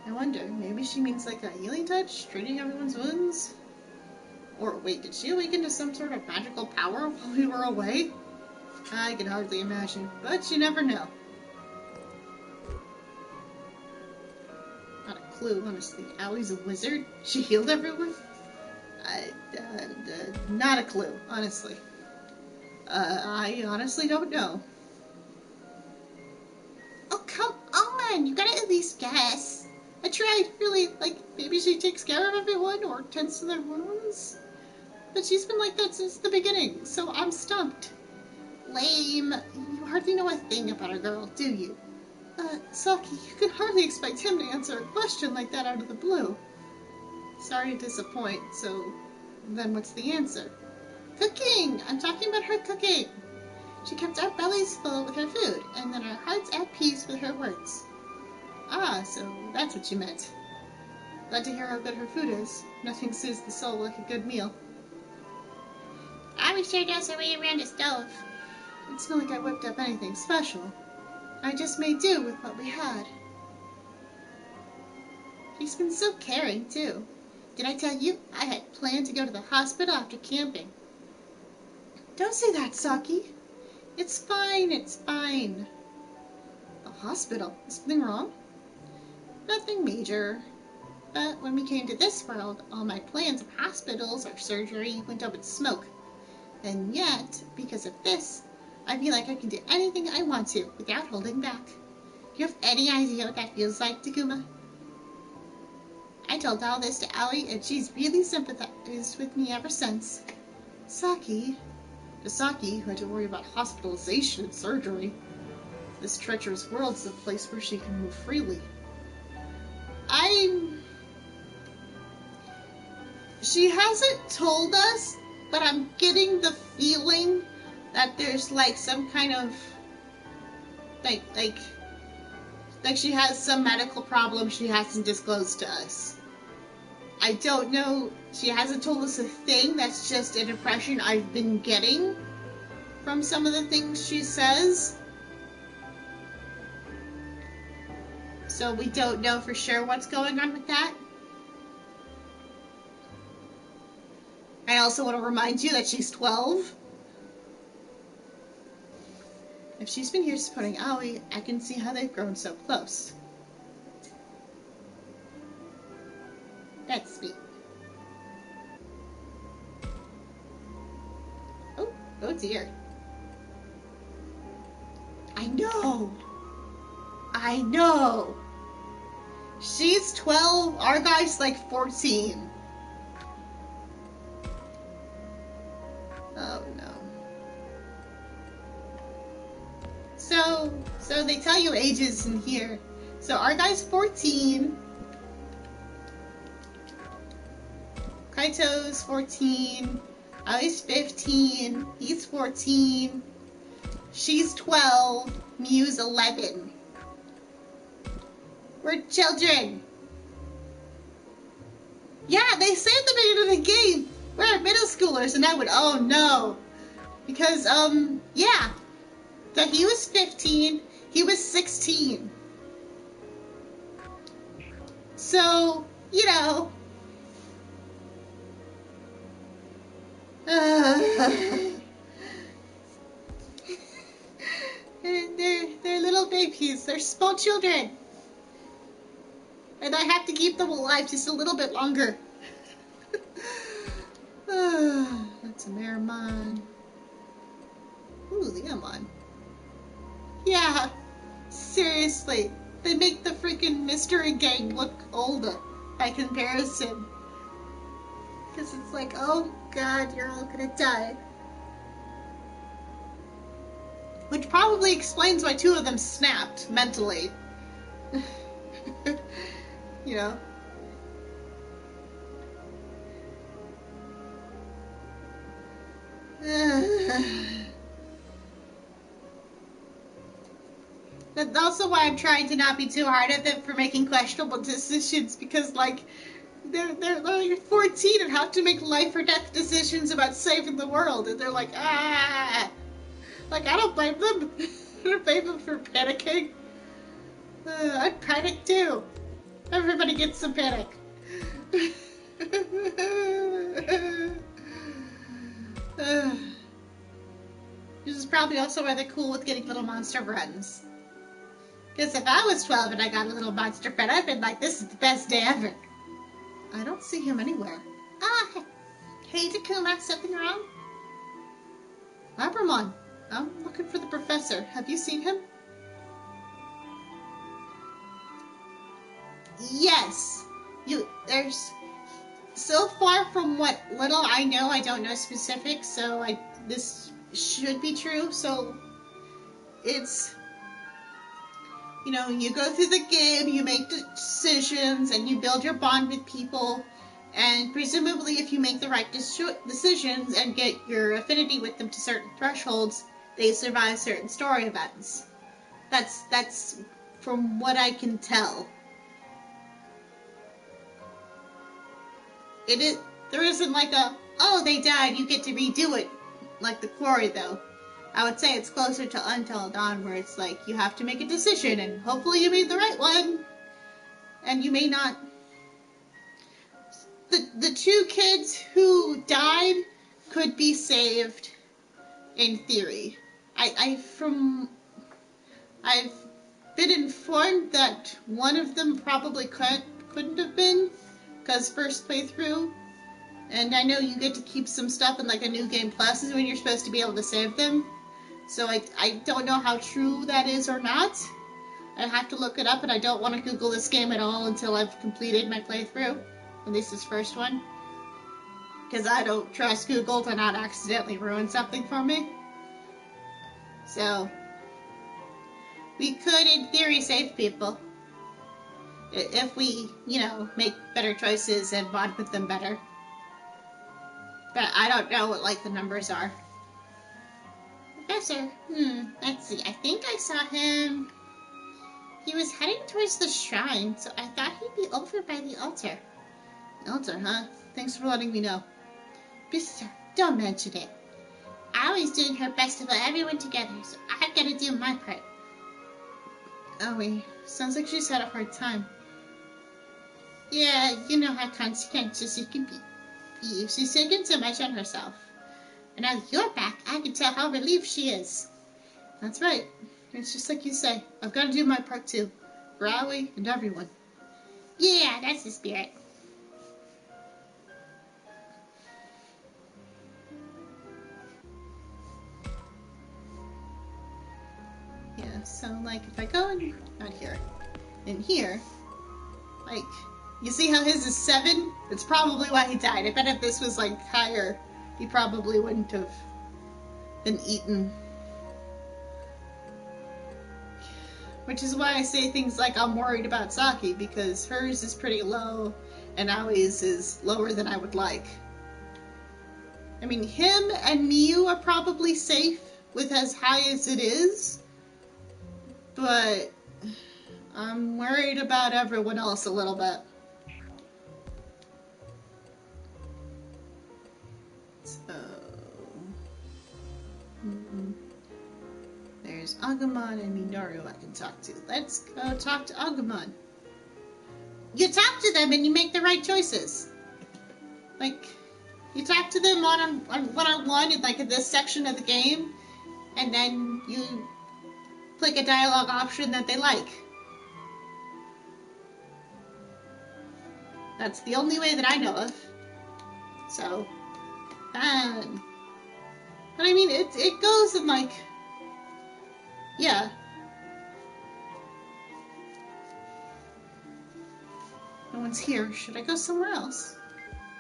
I wonder, maybe she means like a healing touch, treating everyone's wounds? Or wait, did she awaken to some sort of magical power while we were away? I can hardly imagine, but you never know. Not a clue, honestly. Aoi's a wizard? She healed everyone? Not a clue, honestly. I honestly don't know. Oh, come on! You gotta at least guess. I tried, really. Like, maybe she takes care of everyone or tends to their wounds? But she's been like that since the beginning, so I'm stumped. Lame. You hardly know a thing about a girl, do you? Saki, you can hardly expect him to answer a question like that out of the blue. Sorry to disappoint, so then what's the answer? Cooking! I'm talking about her cooking. She kept our bellies full with her food, and then our hearts at peace with her words. Ah, so that's what you meant. Glad to hear how good her food is. Nothing soothes the soul like a good meal. Aoi sure does her way around a stove. It's not like I whipped up anything special. I just made do with what we had. She's been so caring, too. Did I tell you I had planned to go to the hospital after camping? Don't say that, Saki. It's fine, it's fine. The hospital? Is something wrong? Nothing major. But when we came to this world, all my plans of hospitals or surgery went up in smoke. And yet, because of this, I feel like I can do anything I want to without holding back. Do you have any idea what that feels like, Takuma? I told all this to Aoi, and she's really sympathized with me ever since. Saki? To Saki, who had to worry about hospitalization and surgery. This treacherous world is a place where she can move freely. She hasn't told us, but I'm getting the feeling that there's like some kind of like she has some medical problem she hasn't disclosed to us. I don't know. She hasn't told us a thing. That's just an impression I've been getting from some of the things she says. So we don't know for sure what's going on with that. I also want to remind you that she's 12. If she's been here supporting Aoi, I can see how they've grown so close. That's sweet. Oh dear. I know. She's 12, our guy's like 14. Oh no. So they tell you ages in here. So our guy's 14. Kaito's 14. I was 15. He's 14. She's 12. Miu's 11. We're children. Yeah, they say at the beginning of the game, we're middle schoolers, and I would, oh no. Because, yeah. So he was 15, he was 16. So, you know. They're little babies, they're small children. And I have to keep them alive just a little bit longer. That's a Marimon. Ooh, Leomon. Yeah, seriously. They make the freaking Mystery Gang look older by comparison. Because it's like, oh god, you're all gonna die. Which probably explains why two of them snapped mentally. You know? That's also why I'm trying to not be too hard at them for making questionable decisions, because, like, they're like 14 and have to make life or death decisions about saving the world, and they're like, ah! Like, I don't blame them. I don't blame them for panicking. I'd panic too. Everybody gets some panic. This is probably also why they're cool with getting little monster friends. Because if I was 12 and I got a little monster friend, I'd been like, this is the best day ever. I don't see him anywhere. Ah, hey Takuma, something wrong? Labramon, I'm looking for the professor. Have you seen him? Yes. There's so far from what little I know, I don't know specifics, so this should be true. So it's, you know, you go through the game, you make decisions, and you build your bond with people, and presumably if you make the right decisions and get your affinity with them to certain thresholds, they survive certain story events. That's from what I can tell. There isn't like a, oh, they died, you get to redo it, like the quarry, though. I would say it's closer to Until Dawn, where it's like, you have to make a decision, and hopefully you made the right one, and you may not. The two kids who died could be saved, in theory. I've been informed that one of them probably couldn't have been, because first playthrough, and I know you get to keep some stuff in like a New Game Plus is when you're supposed to be able to save them. So I don't know how true that is or not. I have to look it up, and I don't want to Google this game at all until I've completed my playthrough, at least this first one. Because I don't trust Google to not accidentally ruin something for me. So, we could, in theory, save people. If we, you know, make better choices and bond with them better. But I don't know what, like, the numbers are. Professor, let's see. I think I saw him. He was heading towards the shrine, so I thought he'd be over by the altar. The altar, huh? Thanks for letting me know. Mister, don't mention it. Aoi's doing her best to put everyone together, so I've got to do my part. Aoi, sounds like she's had a hard time. Yeah, you know how conscientious you can be. She's taken so much on herself. And now you're back, I can tell how relieved she is. That's right. It's just like you say. I've got to do my part too. For Aoi and everyone. Yeah, that's the spirit. Yeah, so like if I go in, not here, in here, like, you see how his is 7? It's probably why he died. I bet if this was like higher, he probably wouldn't have been eaten. Which is why I say things like I'm worried about Saki, because hers is pretty low, and Aui's is lower than I would like. I mean, him and Miu are probably safe with as high as it is, but I'm worried about everyone else a little bit. So, there's Agumon and Minoru I can talk to. Let's go talk to Agumon. You talk to them and you make the right choices. Like, you talk to them on one-on-one in like in this section of the game, and then you click a dialogue option that they like. That's the only way that I know of. So, but I mean, it goes in like, yeah. No one's here. Should I go somewhere else?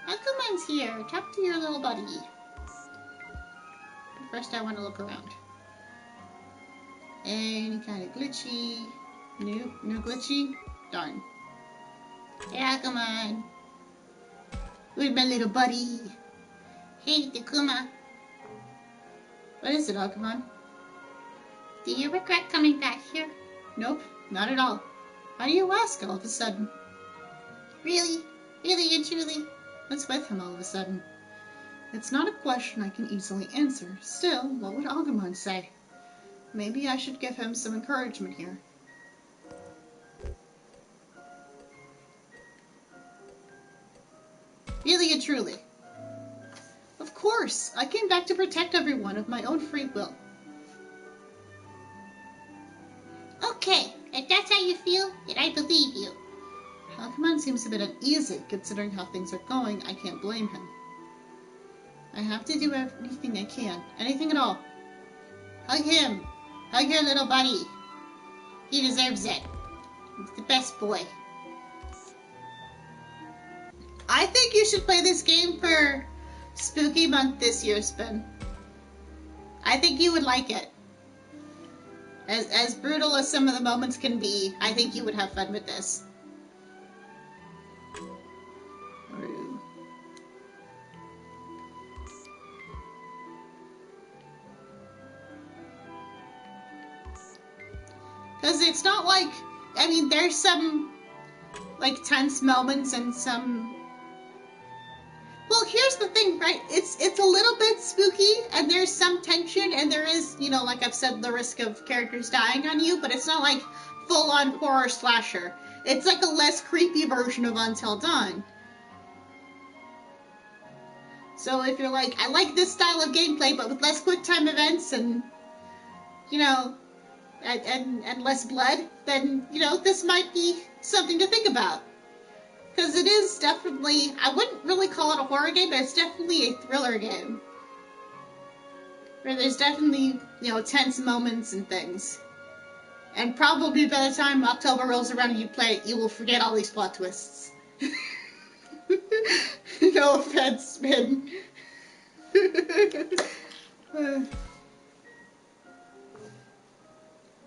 Akuman's here. Talk to your little buddy. But first, I want to look around. Any kind of glitchy? Nope, no glitchy? Darn. Hey, Akumon. Where's my little buddy? Hey, Takuma. What is it, Akumon? Do you regret coming back here? Nope, not at all. How do you ask all of a sudden? Really? Really and truly? What's with him all of a sudden? It's not a question I can easily answer. Still, what would Agumon say? Maybe I should give him some encouragement here. Really and truly. Of course, I came back to protect everyone of my own free will. Okay, if that's how you feel, then I believe you. Agumon seems a bit uneasy, considering how things are going. I can't blame him. I have to do anything I can. Anything at all. Hug him. Hug your little buddy. He deserves it. He's the best boy. I think you should play this game for Spooky Month this year, Spin. I think you would like it. As brutal as some of the moments can be, I think you would have fun with this. Because it's not like, I mean, there's some, like, tense moments and some... Well, here's the thing, right? It's a little bit spooky, and there's some tension, and there is, you know, like I've said, the risk of characters dying on you, but it's not like full-on horror slasher. It's like a less creepy version of Until Dawn. So if you're like, I like this style of gameplay, but with less quick-time events and, you know... And less blood, then, you know, this might be something to think about. Because it is definitely, I wouldn't really call it a horror game, but it's definitely a thriller game. Where there's definitely, you know, tense moments and things. And probably by the time October rolls around and you play it, you will forget all these plot twists. No offense, man.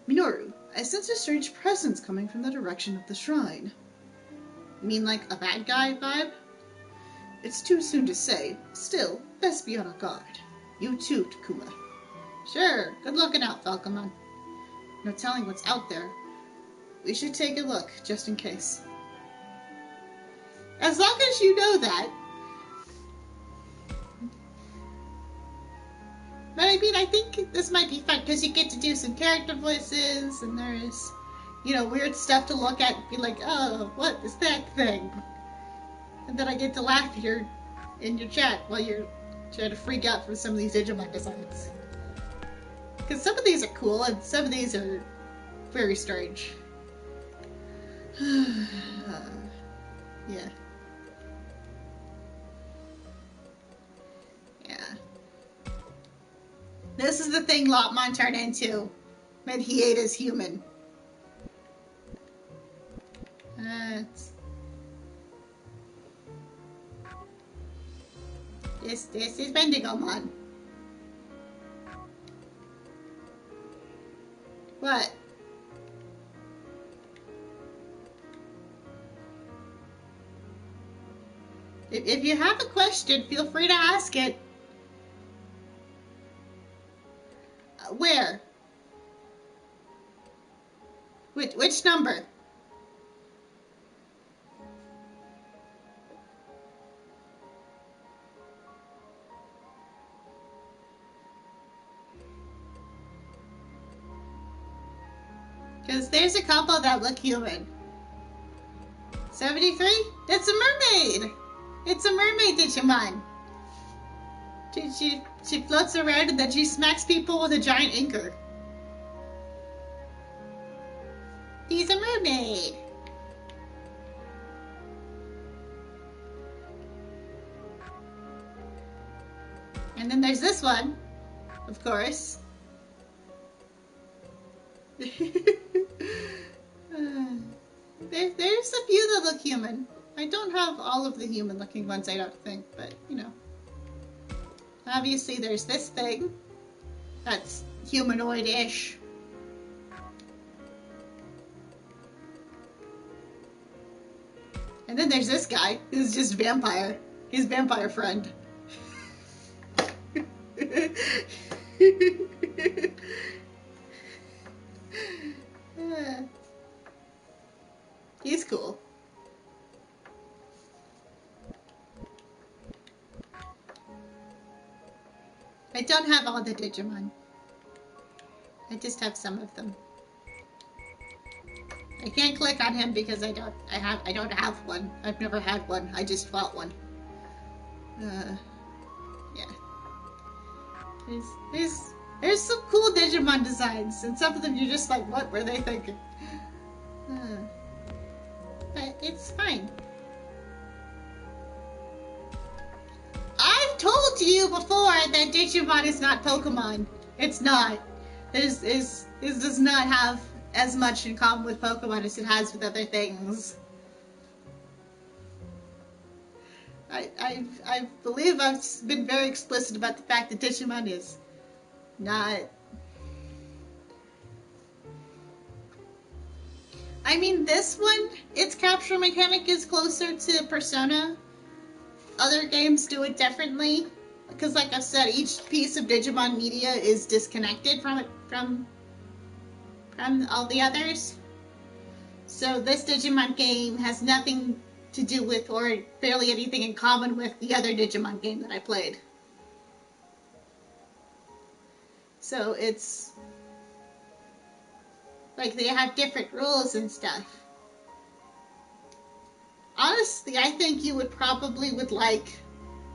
Minoru, I sense a strange presence coming from the direction of the shrine. You mean like a bad guy vibe? It's too soon to say. Still, best be on our guard. You too, Takuma. Sure, good looking out, Falcomon. No telling what's out there. We should take a look, just in case. As long as you know that. But I mean, I think this might be fun, because you get to do some character voices, and there's, you know, weird stuff to look at and be like, oh, what is that thing? And then I get to laugh here in your chat while you're trying to freak out from some of these Digimon designs. Because some of these are cool, and some of these are very strange. Yeah. Yeah. This is the thing Lopmon turned into when he ate his human. This is Bendigomon. What? If you have a question, feel free to ask it. Where? Which number? Because there's a couple that look human. 73? It's a mermaid! It's a mermaid Digimon. She floats around and then she smacks people with a giant anchor. He's a mermaid. And then there's this one, of course. There's a few that look human. I don't have all of the human-looking ones, I don't think, but, you know. Obviously, there's this thing that's humanoid-ish. And then there's this guy who's just vampire. He's vampire friend. He's cool. I don't have all the Digimon. I just have some of them. I can't click on him because I don't have one. I've never had one. I just fought one. Yeah. There's some cool Digimon designs, and some of them you're just like, what were they thinking? But it's fine. I've told you before that Digimon is not Pokemon. It's not. This does not have as much in common with Pokemon as it has with other things. I believe I've been very explicit about the fact that Digimon is not... I mean, this one, its capture mechanic is closer to Persona. Other games do it differently. Because like I've said, each piece of Digimon media is disconnected from all the others. So this Digimon game has nothing to do with or barely anything in common with the other Digimon game that I played. So it's like they have different rules and stuff. Honestly, I think you would like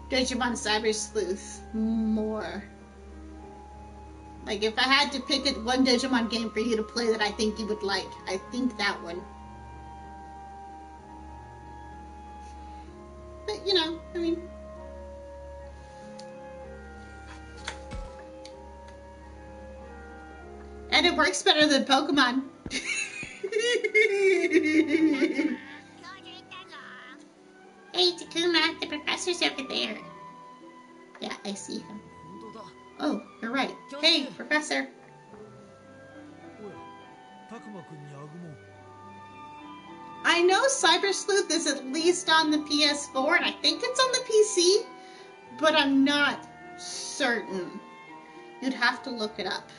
Digimon Cyber Sleuth more. Like, if I had to pick one Digimon game for you to play that I think you would like, I think that one. But, you know, I mean... And it works better than Pokemon. Hey, Takuma, the professor's over there. Yeah, I see him. Oh, you're right. Hey, Professor. I know Cyber Sleuth is at least on the PS4, and I think it's on the PC, but I'm not certain. You'd have to look it up.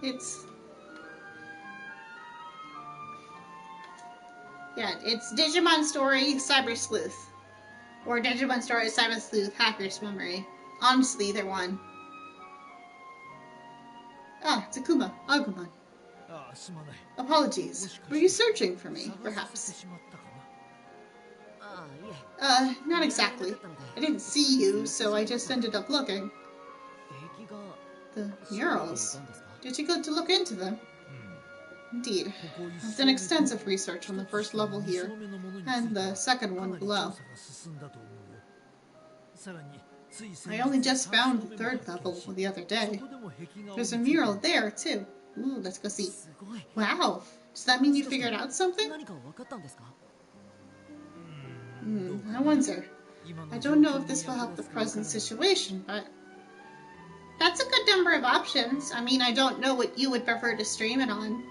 It's Digimon Story Cyber Sleuth. Or Digimon Story Cyber Sleuth Hacker's Memory. Honestly, either one. Ah, Takuma, Agumon. Apologies. Were you searching for me, perhaps? Not exactly. I didn't see you, so I just ended up looking. The murals? Did you go to look into them? Indeed. I've done extensive research on the first level here, and the second one below. I only just found the third level the other day. There's a mural there, too. Ooh, let's go see. Wow! Does that mean you figured out something? I wonder. I don't know if this will help the present situation, but... That's a good number of options. I mean, I don't know what you would prefer to stream it on.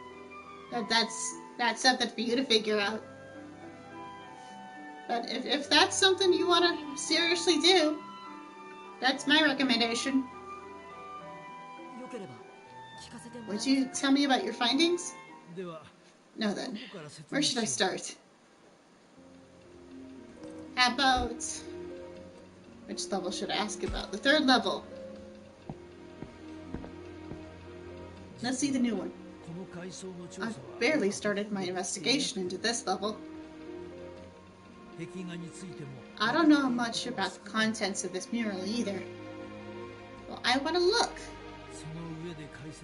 That's something for you to figure out. But if that's something you want to seriously do, that's my recommendation. Would you tell me about your findings? No then. Where should I start? How about... Which level should I ask about? The third level. Let's see the new one. I've barely started my investigation into this level. I don't know much about the contents of this mural either. Well, I want to look.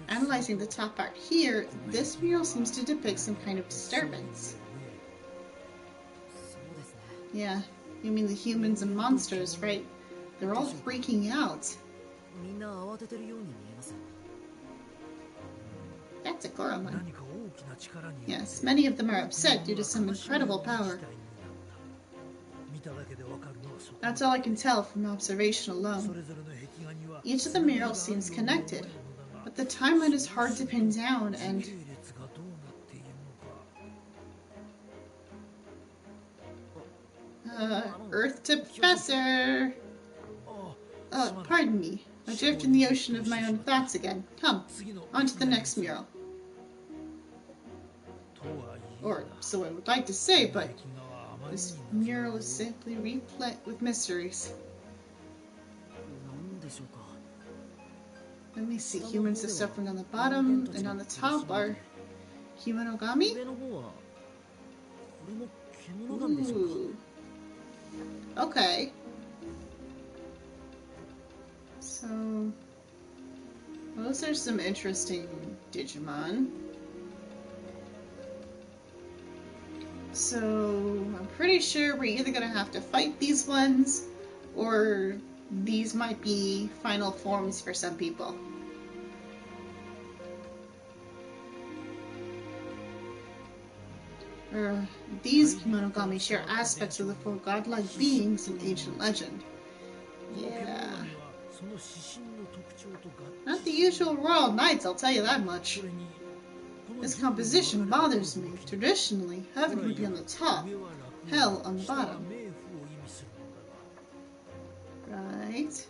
Analyzing the top part here, this mural seems to depict some kind of disturbance. Yeah, you mean the humans and monsters, right? They're all freaking out. That's a Goromon. Yes, many of them are upset due to some incredible power. That's all I can tell from observation alone. Each of the murals seems connected, but the timeline is hard to pin down and... Earth to Professor! Pardon me. Adrift in the ocean of my own thoughts again. Come, on to the next mural. Or so I would like to say, but this mural is simply replete with mysteries. Let me see. Humans are suffering on the bottom, and on the top are Humanogami? Ooh. Okay. So, those are some interesting Digimon. So, I'm pretty sure we're either gonna have to fight these ones, or these might be final forms for some people. These Monogami share aspects of the four godlike beings in ancient legend. Yeah. Not the usual royal knights, I'll tell you that much. This composition bothers me. Traditionally, heaven would be on the top, hell on the bottom. Right.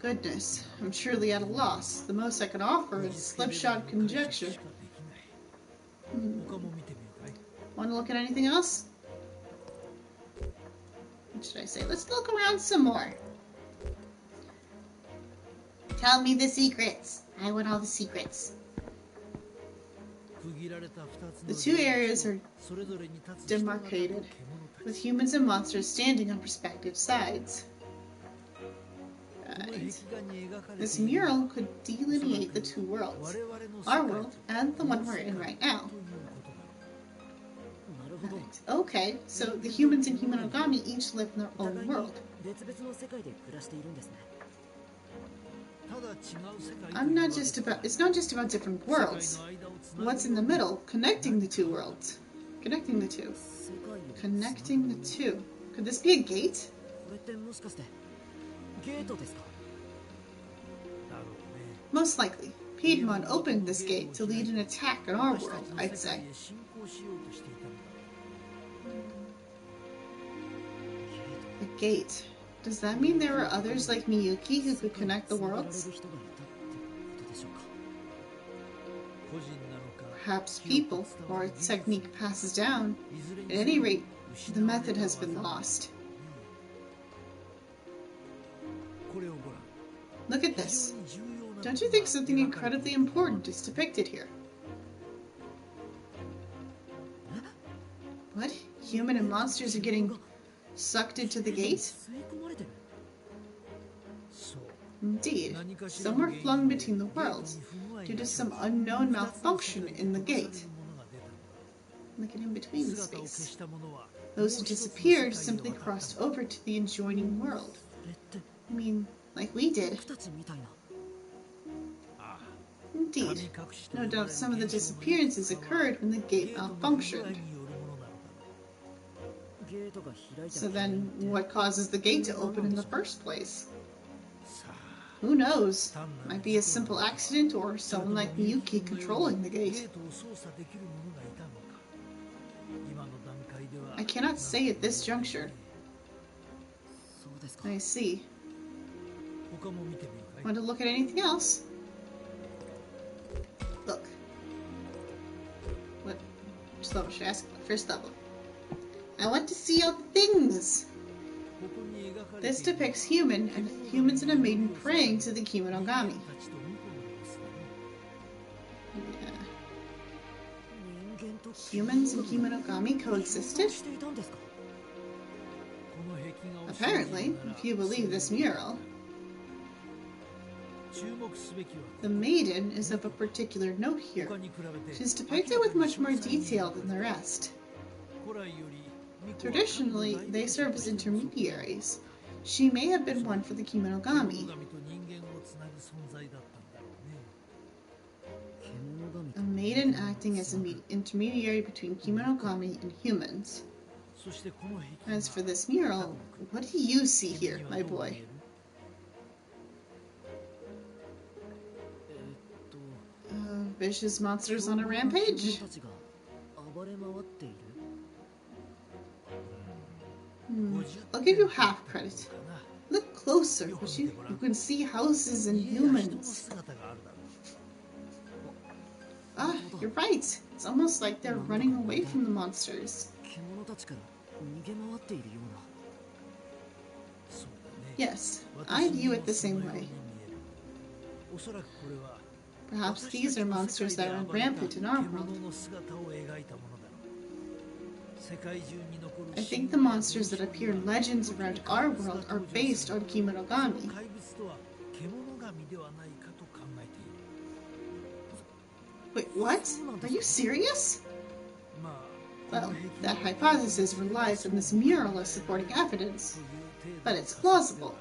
Goodness, I'm truly at a loss. The most I can offer is slipshod conjecture. Want to look at anything else? What should I say? Let's look around some more. Tell me the secrets. I want all the secrets. The two areas are demarcated, with humans and monsters standing on respective sides. Right. This mural could delineate the two worlds, our world and the one we're in right now. Right. Okay, so the humans and Humanogami each live in their own world. It's not just about different worlds. What's in the middle, connecting the two worlds. Connecting the two. Could this be a gate? Most likely. Piedmon opened this gate to lead an attack on our world, I'd say. The gate. Does that mean there are others like Miyuki who could connect the worlds? Perhaps people, or a technique passes down. At any rate, the method has been lost. Look at this. Don't you think something incredibly important is depicted here? What? Human and monsters are getting sucked into the gate? Indeed. Some were flung between the worlds due to some unknown malfunction in the gate. Like an in-between space. Those who disappeared simply crossed over to the adjoining world. I mean, like we did. Indeed. No doubt some of the disappearances occurred when the gate malfunctioned. So then, what causes the gate to open in the first place? Who knows? Might be a simple accident or someone like Miyuki controlling the gate. I cannot say at this juncture. I see. Want to look at anything else? Look. What? Which level should I ask? First level. I want to see all the things. This depicts humans and a maiden praying to the Kimonogami. Yeah. Humans and Kimonogami coexisted? Apparently, if you believe this mural. The maiden is of a particular note here. She's depicted with much more detail than the rest. Traditionally, they serve as intermediaries. She may have been one for the Kimonogami. A maiden acting as an intermediary between Kimonogami and humans. As for this mural, what do you see here, my boy? Vicious monsters on a rampage? I'll give you half credit. Look closer, but you can see houses and humans. Ah, you're right. It's almost like they're running away from the monsters. Yes, I view it the same way. Perhaps these are monsters that run rampant in our world. I think the monsters that appear in legends around our world are based on Kimonogami. Wait, what? Are you serious? Well, that hypothesis relies on this mural as supporting evidence, but it's plausible.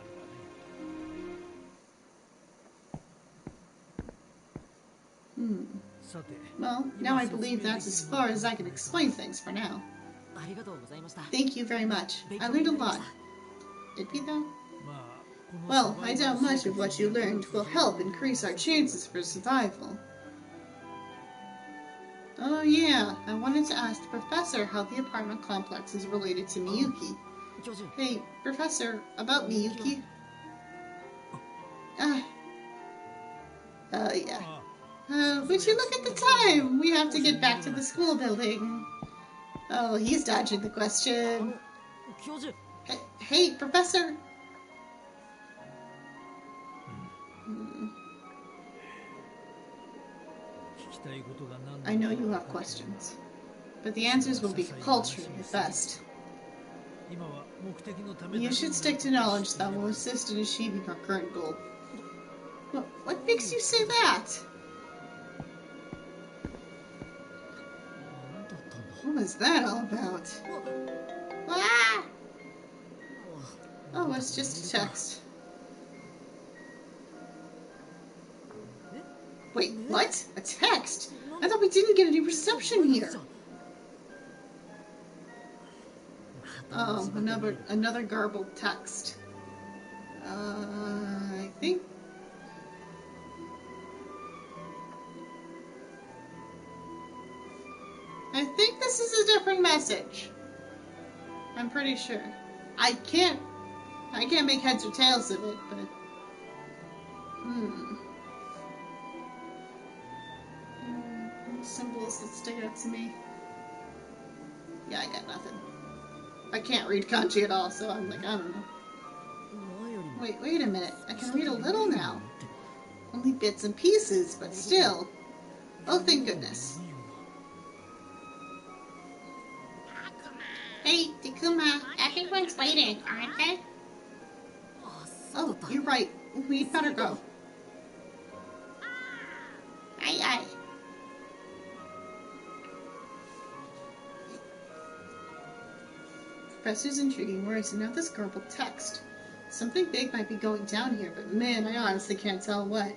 Well, now I believe that's as far as I can explain things for now. Thank you very much. I learned a lot. Did we though? Well, I doubt much of what you learned will help increase our chances for survival. Oh yeah, I wanted to ask the professor how the apartment complex is related to Miyuki. Hey, Professor, about Miyuki. Yeah. Would you look at the time? We have to get back to the school building. Oh, he's dodging the question. Hey, Professor. I know you have questions, but the answers will be paltry at best. You should stick to knowledge that will assist in achieving our current goal. What makes you say that? What was that all about? Ah! Oh, it's just a text. Wait, what? A text? I thought we didn't get any reception here. Oh, another garbled text. I think this is a different message. I'm pretty sure. I can't make heads or tails of it, but symbols that stick out to me. Yeah, I got nothing. I can't read kanji at all, so I'm like, I don't know. Wait a minute. I can read a little now. Only bits and pieces, but still. Oh, thank goodness. Hey, Takuma, everyone's waiting, aren't they? Oh, you're right. We'd better go. Aye. Professor's intriguing words, and now this garbled text. Something big might be going down here, but man, I honestly can't tell what.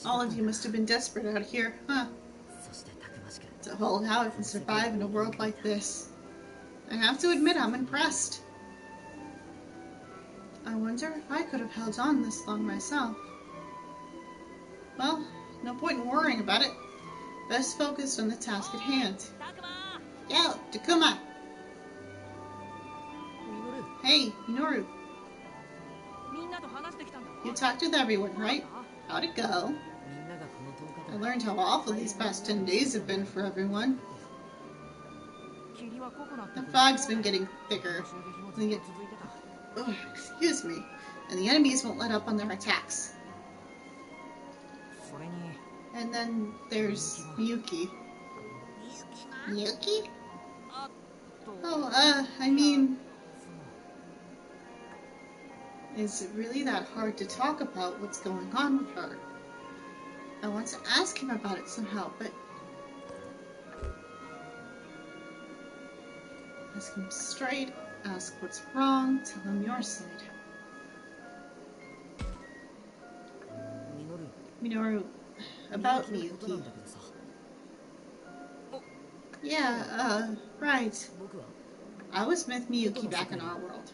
All of you must have been desperate out here, huh? To hold out and survive in a world like this. I have to admit, I'm impressed. I wonder if I could have held on this long myself. Well, no point in worrying about it. Best focus on the task at hand. Yo, Takuma! Hey, Minoru. You talked with everyone, right? How'd it go? I learned how awful these past 10 days have been for everyone. The fog's been getting thicker. Excuse me. And the enemies won't let up on their attacks. And then there's Miyuki. Miyuki? Oh, I mean... Is it really that hard to talk about what's going on with her? I want to ask him about it somehow, but... Ask him straight, ask what's wrong, tell him your side. Minoru, about Miyuki. Yeah, right. I was with Miyuki back in our world.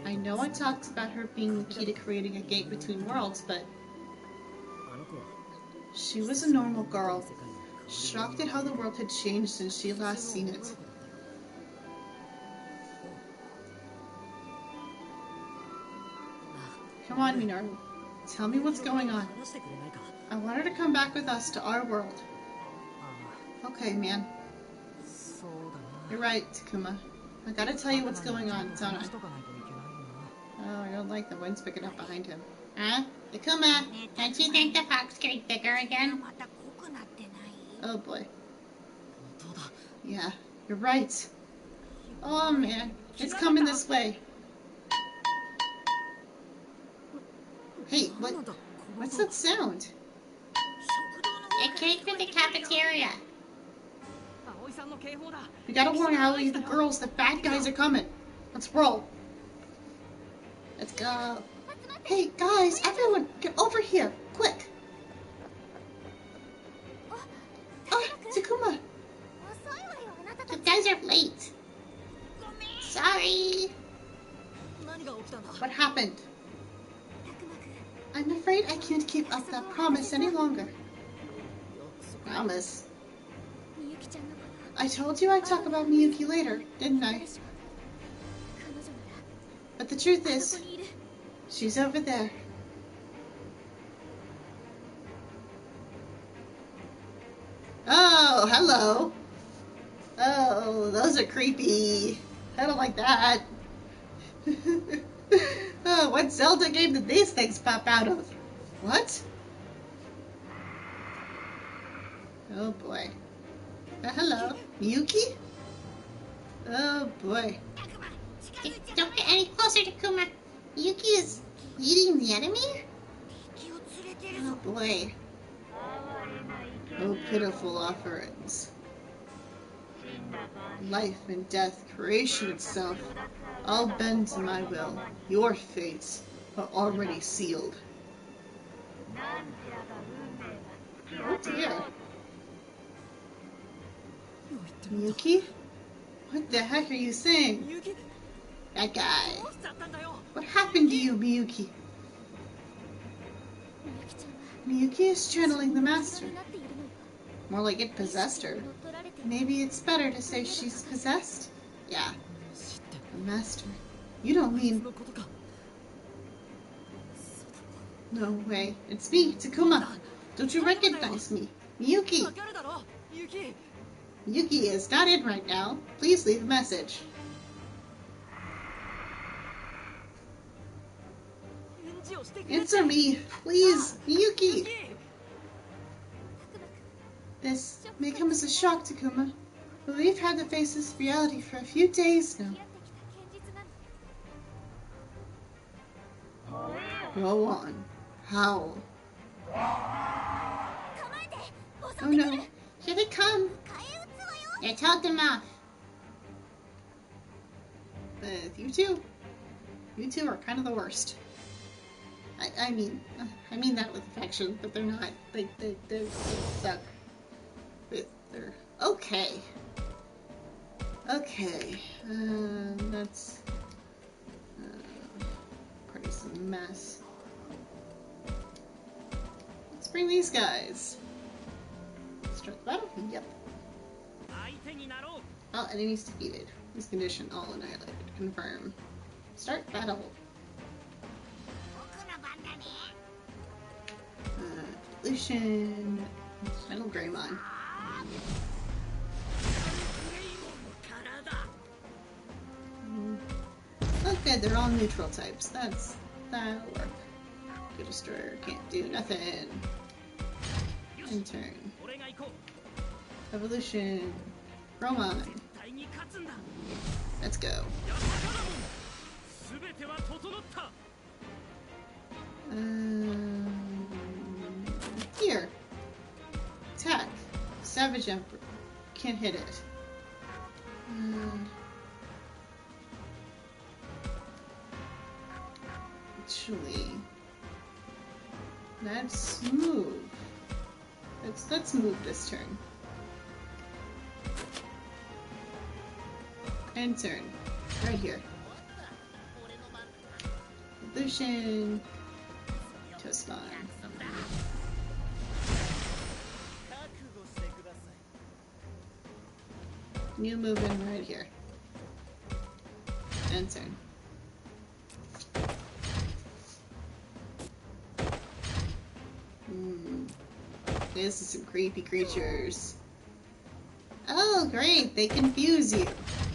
I know I talked about her being the key to creating a gate between worlds, but she was a normal girl, shocked at how the world had changed since she had last seen it. Come on, Minoru. Tell me what's going on. I want her to come back with us to our world. Okay, man. You're right, Takuma. I gotta tell you what's going on, don't I? Oh, I don't like the wind's picking up behind him. Huh? Takuma, don't you think the fog's getting thicker again? Oh boy. Yeah, you're right. Oh man, it's coming this way. Hey, what's that sound? It came from the cafeteria. We gotta warn Aoi, the girls, the bad guys are coming. Let's roll. Let's go. Hey, guys, everyone, get over here, quick. Takuma. You guys are late. Sorry. What happened? I'm afraid I can't keep up that promise any longer. Promise? I told you I'd talk about Miyuki later, didn't I? But the truth is, she's over there. Oh, hello. Oh, those are creepy. I don't like that. Oh, what Zelda game did these things pop out of? What? Oh boy. Hello, Miyuki? Oh boy. Don't get any closer, Takuma. Miyuki is eating the enemy? Oh boy. Oh pitiful offerings. Life and death, creation itself, all bend to my will. Your fates are already sealed. Oh dear. Miyuki? What the heck are you saying? That guy. What happened to you, Miyuki? Miyuki is channeling the master. More like it possessed her. Maybe it's better to say she's possessed? Yeah. The master. You don't mean... No way. It's me, Takuma. Don't you recognize me? Miyuki. Miyuki is not in right now. Please leave a message. Answer me, please, Miyuki. This may come as a shock, Takuma, but we've had to face this reality for a few days now. Go on. Howl. Oh no, here they come. I told them off. You two are kind of the worst. I mean that with affection, but they're not. They suck. They're okay. Okay, that's pretty some mess. Let's bring these guys. Start the battle? Yep. All enemies defeated. This condition all annihilated. Confirm. Start battle. Evolution. Final Greymon. Oh good, they're all neutral types. That'll work. Good Destroyer can't do nothing. In turn. Evolution. Gromon. Let's go. Here. Attack. Savage Emperor. Can't hit it. Actually, let's move. Let's move this turn. End turn. Right here. Evolution. Toastmon. New movement right here. End turn. This is some creepy creatures. Oh, great! They confuse you.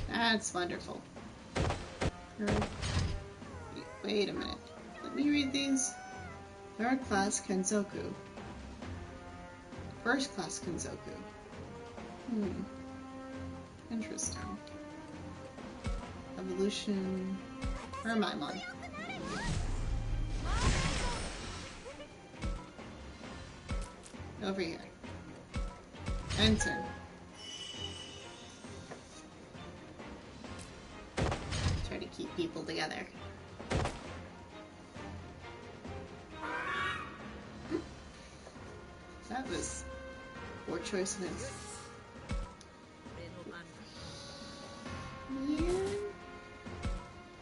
That's wonderful. Wait a minute. Let me read these. Third class Kenzoku. First class Kenzoku. Interesting. Evolution. Where am I on? Over here. Enter. Try to keep people together. That was poor choices. Yeah.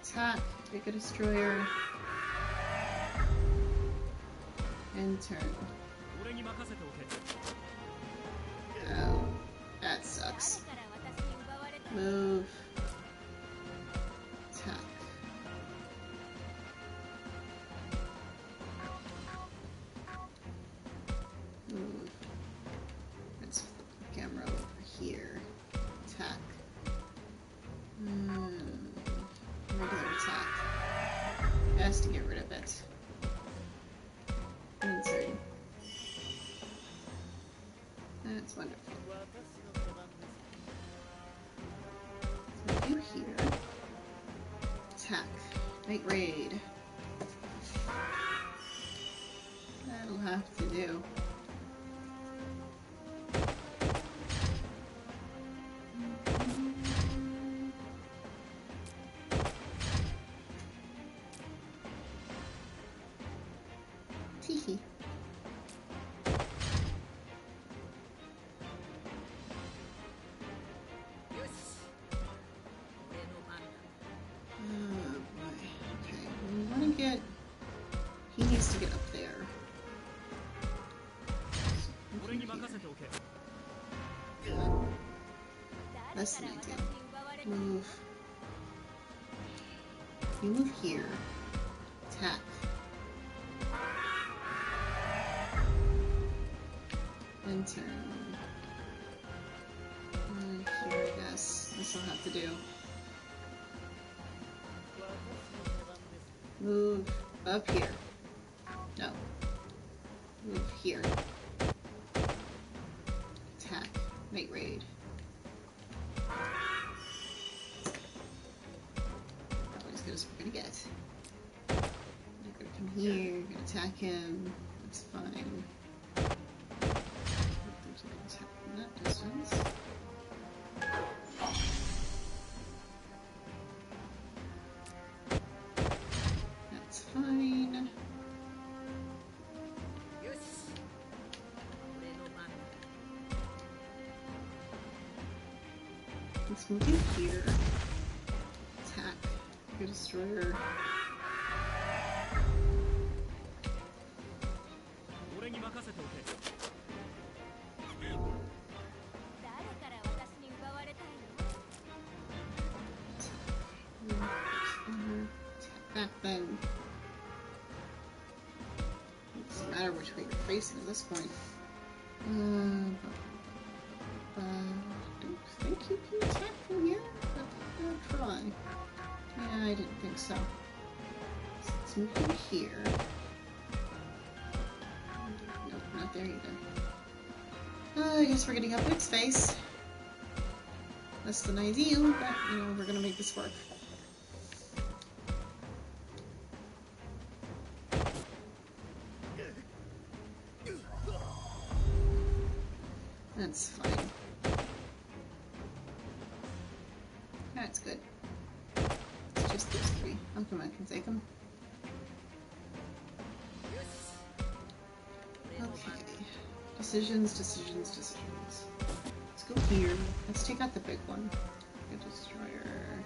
Attack. Take a destroyer. And turn. Oh, that sucks. Move. Attack. Move. Let's flip the camera over here. Attack. Regular attack. Has to get rid of it. Insert. That's wonderful. So you here. Attack. Night Raid. That'll have to do. Teehee. He needs to get up there. Less than ideal. Move. You move here. Attack. And turn. Here, I guess. This will have to do. Move up here. No. Move here. Attack. Night Raid. Probably as good as we're gonna get. You're gonna come here, you're gonna attack him. That's fine. There's an attack from that distance. That's fine. Let's move you here. Attack. Your destroyer. 俺に任せておけ。誰から私に奪われたいの？ Attack that then. Doesn't matter which way you're facing at this point. I don't think you can attack from here, but I'll try. Yeah, I didn't think so. So let's move you here. Nope, not there either. I guess we're getting up in its face. Less than ideal, but you know, we're gonna make this work. That's fine. That's good. It's just these three. Oh, come on, I can take them. Okay. Decisions, decisions, decisions. Let's go here. Let's take out the big one. A destroyer.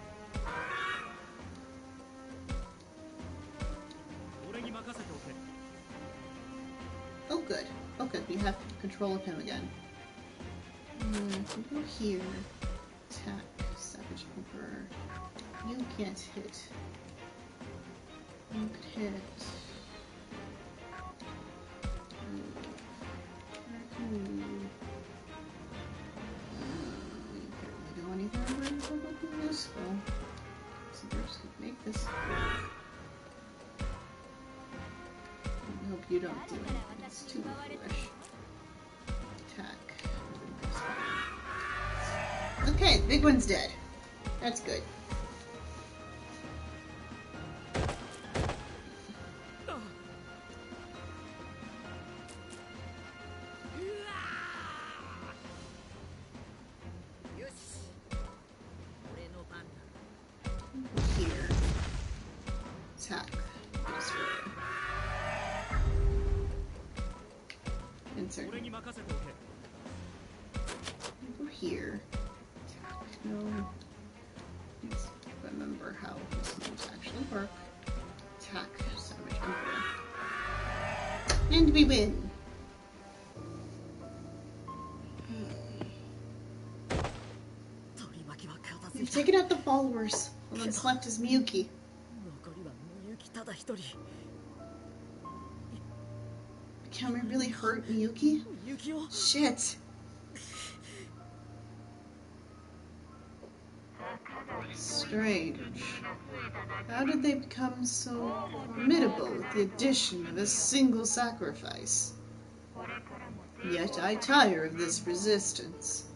俺に任せておけ。 Oh, good. Oh, good. We have control of him again. Go here. Attack. Savage Emperor. You can't hit. You could hit. You can't really do anything very publicly useful. So we're just gonna make this work. I hope you don't do anything. It's too foolish. Attack. Okay, the big one's dead. That's good. Here. Attack. Destroy. Insert. 俺に任せておけ。 Go here. Attack. No. Let's remember how these moves actually work. Attack. Savage Emperor. And we win. We've taken out the followers. All that's left is Miyuki. 残りはみゆきただ一人。 Can we really hurt Miyuki? みゆきを。 Shit. Strange. How did they become so formidable with the addition of a single sacrifice? Yet I tire of this resistance.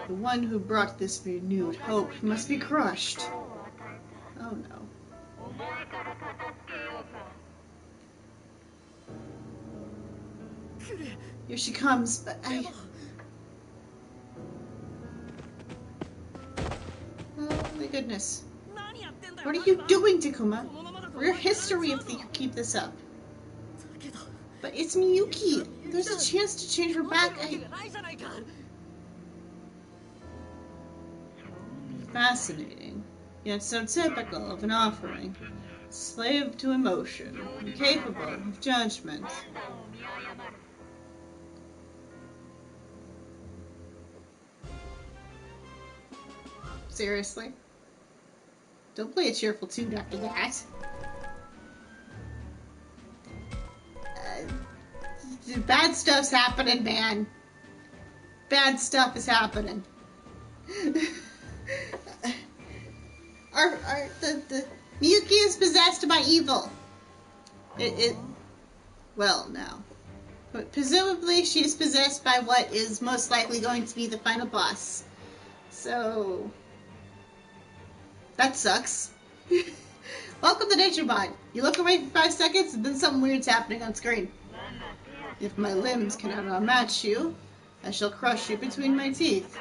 The one who brought this renewed hope must be crushed. Oh no. Here she comes, but I... Oh my goodness. What are you doing, Takuma? We're history if you keep this up. But it's Miyuki. There's a chance to change her back. Fascinating, yet so typical of an offering. Slave to emotion, incapable of judgment. Seriously? Don't play a cheerful tune after that. Bad stuff's happening, man. Bad stuff is happening. The Miyuki is possessed by evil. Well, now. But presumably she is possessed by what is most likely going to be the final boss. So... that sucks. Welcome to Digimon. You look away for 5 seconds and then something weird's happening on screen. If my limbs cannot outmatch you, I shall crush you between my teeth.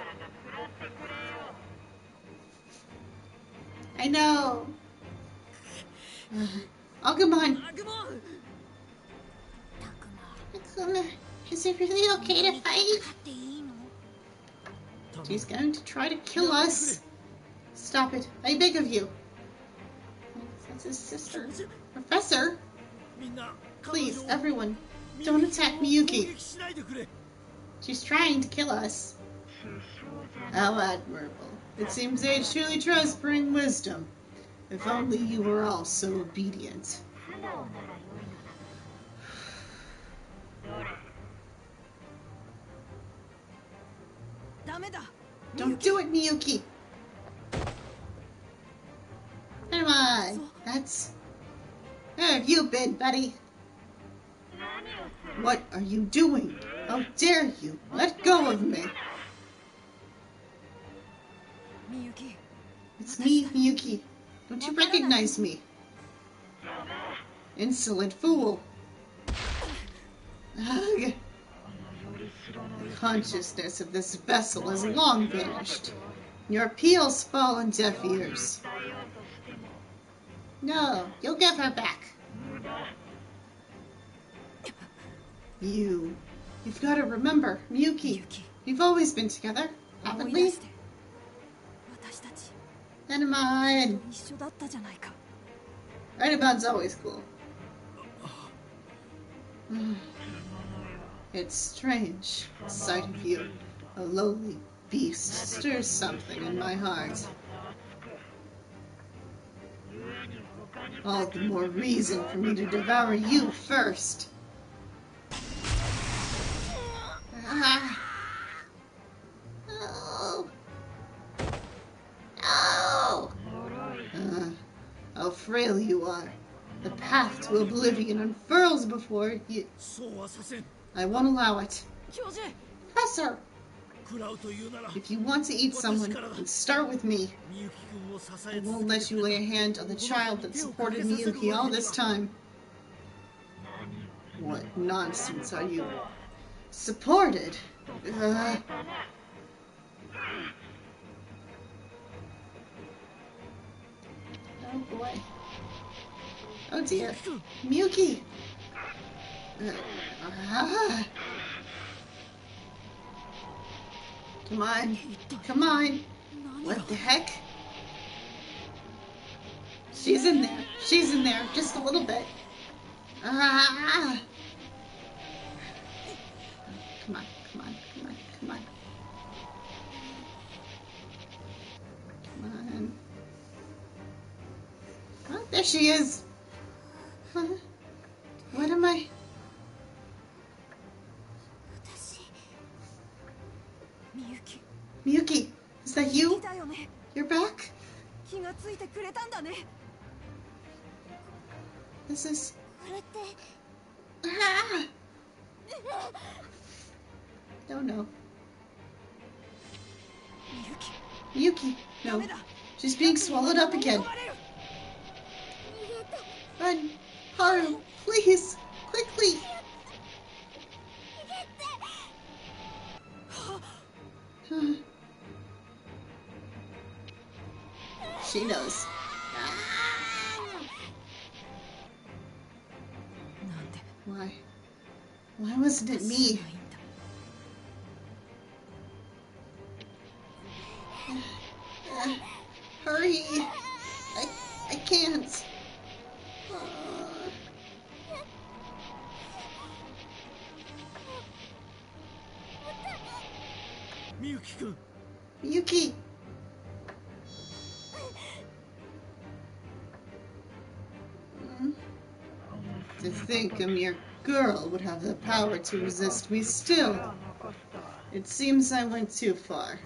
I know. Agumon. Takuma, is it really okay to fight? She's going to try to kill us. Stop it. I beg of you. That's his sister. Professor, みんな please, 彼女を everyone, don't attack みゆ Miyuki. きを攻撃しないでくれ She's trying to kill us. How admirable. It seems age truly does bring wisdom. If only you were all so obedient. ダメだ Don't do it, Miyuki. Come on. That's... Where have you been, buddy? What are you doing? How dare you? Let go of me. みゆき It's me, Miyuki. Don't you recognize me? Insolent fool. Ugh. The consciousness of this vessel has long vanished. Your appeals fall on deaf ears. No, you'll give her back. You've got to remember, Miyuki. We've always been together, 思 haven't い we? 出して私たち Digimon. 一緒だったじゃないか Raidamon's always cool. It's strange. The sight of you, a lowly beast, stirs something in my heart. All the more reason for me to devour you first. Ah. No. No. How frail you are. The path to oblivion unfurls before you. そうはさせん I won't allow it. 教授 Professor, 食らうというなら if you want to eat someone, then start with me. みゆきくんを支 I え won't 続け let you lay a hand on the child that supported Miyuki all this time. What nonsense are you? Supported? Ugh. Oh boy. Oh dear. Miyuki! Ah. Come on. Come on. What the heck? She's in there. She's in there. Just a little bit. Ah. Come on. Come on. Come on. Come on. Come on. Oh, there she is. Huh? What am I? 私みゆき Miyuki, is that you? だよね You're back? 気がついてくれたんだね This is... これって Ah! No, no. みゆき Miyuki, ダ no. メだ She's being swallowed up again. 追われる Run! Haru, please! Quickly! She knows. なんで Why? Why wasn't it し me? ないんだ Hurry! I can't. Uh, みゆきくん Miyuki! To think a mere girl would have the power to resist me still. It seems I went too far.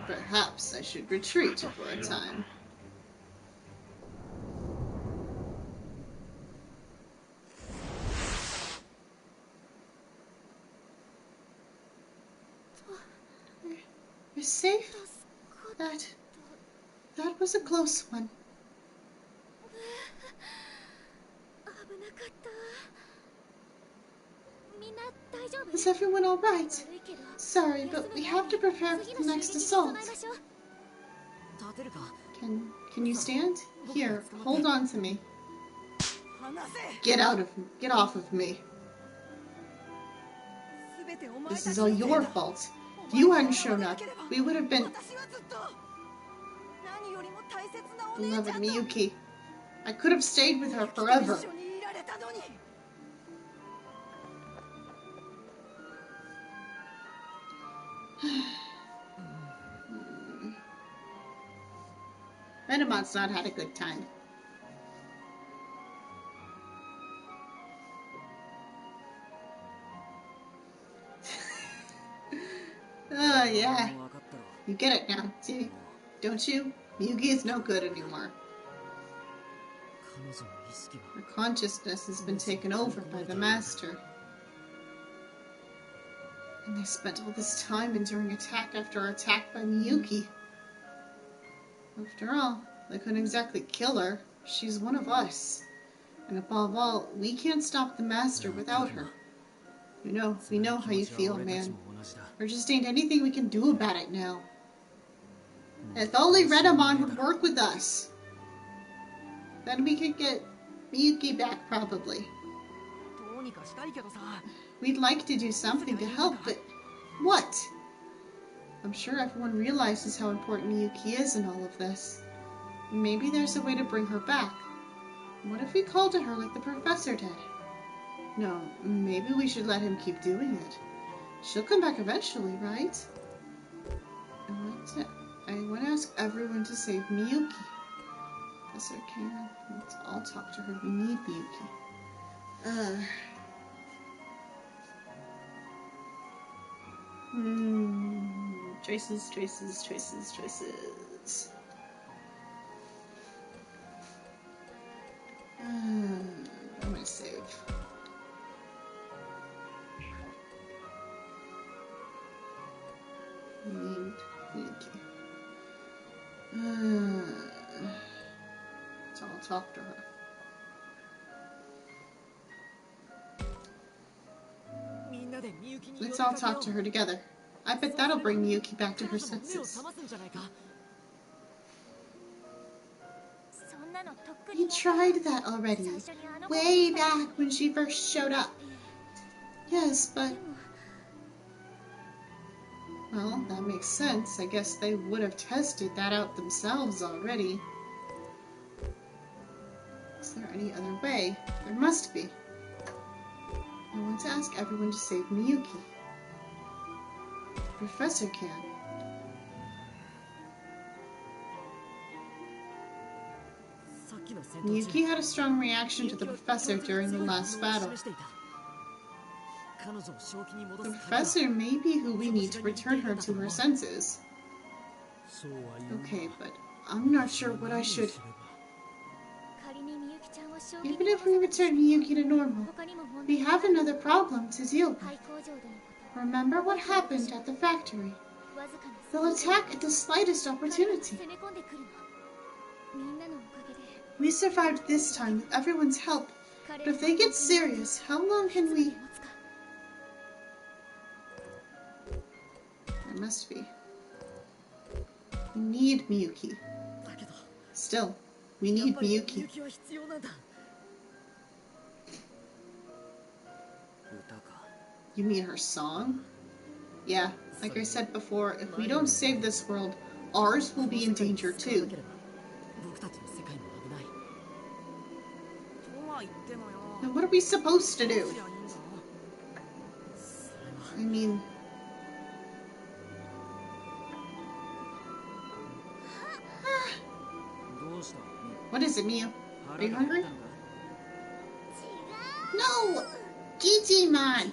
Perhaps I should retreat for a time. You're safe? That was a close one. 危なかったみんな大丈夫 Is everyone all right? 悪いけど Sorry, but we have to prepare for the next assault. 立てるか Can you stand? Here, hold on to me. 離せ Get off of me. This is all your fault. If you hadn't shown up, we would have been... Beloved Miyuki, I could have stayed with her forever. Renamon's not had a good time. Oh, yeah. You get it now, see? Don't you? Miyuki is no good anymore. Her consciousness has been taken over by the Master. And they spent all this time enduring attack after attack by Miyuki. After all, they couldn't exactly kill her. She's one of us. And above all, we can't stop the Master without her. We know how you feel, man. There just ain't anything we can do about it now. If only Renamon would work with us. Then we could get Miyuki back, probably. We'd like to do something to help, but what? I'm sure everyone realizes how important Miyuki is in all of this. Maybe there's a way to bring her back. What if we called to her like the professor did? No, maybe we should let him keep doing it. She'll come back eventually, right? I want to ask everyone to save Miyuki. Professor Karen, let's all talk to her. We need Miyuki. Choices. I'm gonna save. Need Miyuki. So I'll talk to her. Let's all talk to her together. I bet that'll bring Miyuki back to her senses. We tried that already. Way back when she first showed up. Yes, but... Well, that makes sense. I guess they would have tested that out themselves already. Is there any other way? There must be. I want to ask everyone to save Miyuki. The professor can. Miyuki had a strong reaction to the professor during the last battle. The professor may be who we need to return her to her senses. Okay, but I'm not sure what I should... Even if we return Miyuki to normal, we have another problem to deal with. Remember what happened at the factory? They'll attack at the slightest opportunity. We survived this time with everyone's help, but if they get serious, how long can we... There must be. We need Miyuki. Still, we need Miyuki. You mean her song? Yeah, like I said before, if we don't save this world, ours will be in danger too. Now what are we supposed to do? I mean... What is it, Miu? Are you hungry? No! Digimon!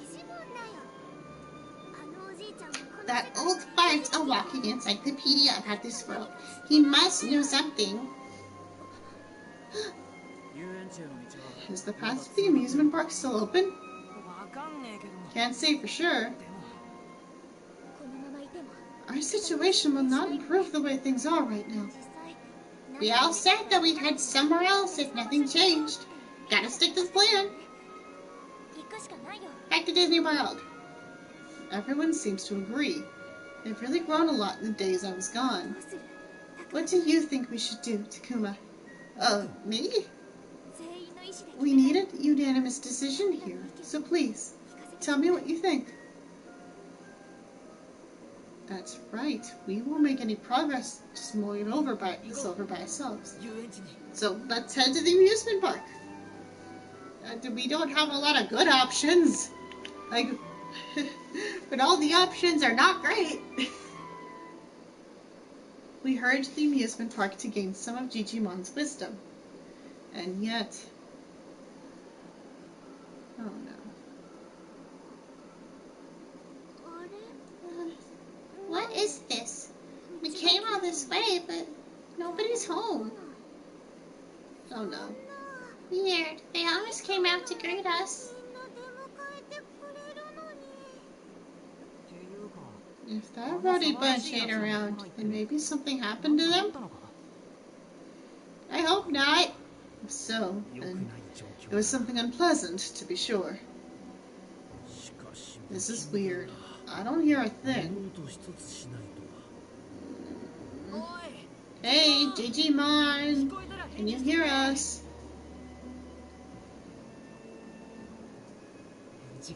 That old fart's a walking encyclopedia about this world. He must know something. Is the path to the amusement park still open? Can't say for sure. Our situation will not improve the way things are right now. We all said that we'd head somewhere else if nothing changed. Gotta stick to the plan. Back to Disney World. Everyone seems to agree. They've really grown a lot in the days I was gone. What do you think we should do, Takuma? Me? We need a unanimous decision here, so please, tell me what you think. That's right. We won't make any progress just mulling this over by ourselves. So let's head to the amusement park. We don't have a lot of good options. Like, but all the options are not great. We hurried to the amusement park to gain some of Digimon's wisdom. And yet... Oh no. What is this? We came all this way, but nobody's home. Oh no. Weird. They almost came out to greet us. If that rowdy bunch ain't around, then maybe something happened to them? I hope not. If so, then it was something unpleasant, to be sure. This is weird. I don't hear a thing. Hey, Digimon! Can you hear us?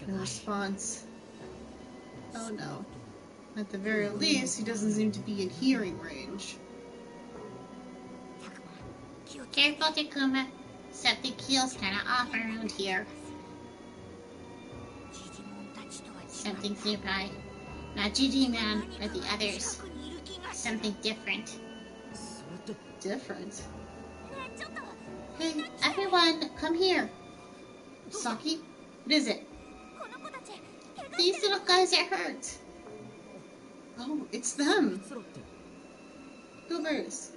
No response. Oh no. At the very least, he doesn't seem to be in hearing range. Careful, Takuma. Something feels kind of off around here. Something's nearby. Not Digimon, but the others. Something different. Different? Hey, everyone, come here. Saki? What is it? These little guys are hurt. Oh, it's them! Goobers.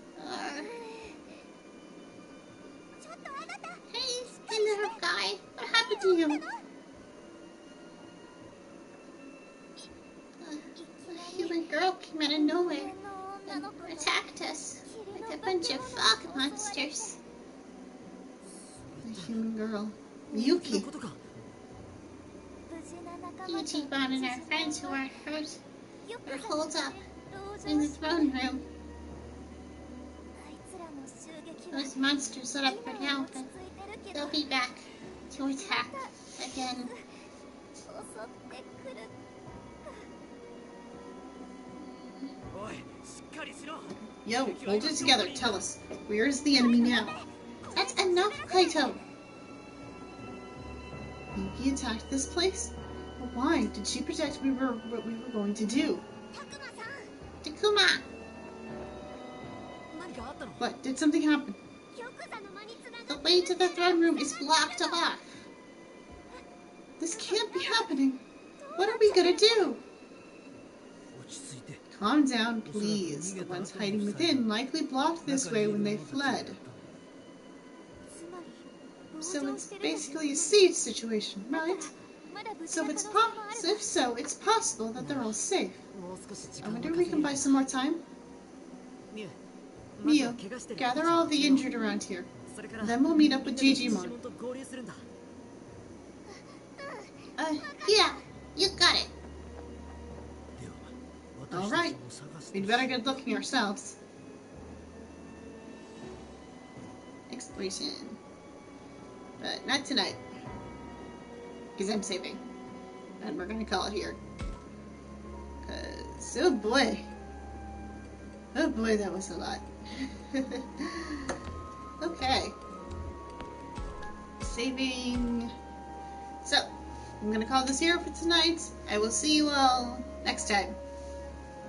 Hey, little guy. What happened to you? A human girl came out of nowhere and attacked us like a bunch of fog monsters. A human girl. Yuki! Digimon and our friends who aren't hurt are holed up in the throne room. Those monsters let up for now, but they'll be back to attack again. Yo, hold it together. Tell us, where is the enemy now? That's enough, Kaito! Yuki attacked this place? But why? Did she protect what we were going to do? Takuma! What? Did something happen? The way to the throne room is blocked off. This can't be happening. What are we gonna do? Calm down, please. The ones hiding within likely blocked this way when they fled. So it's basically a siege situation, right? So if so, it's possible that they're all safe. I wonder if we can buy some more time? Miu, gather all of the injured around here. Then we'll meet up with Digimon. Yeah, you got it. Alright, we'd better get looking ourselves. Exploration. But not tonight. Because I'm saving. And we're gonna call it here. Cause, oh boy. Oh boy, that was a lot. Okay. Saving. So, I'm gonna call this here for tonight. I will see you all next time.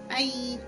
Bye.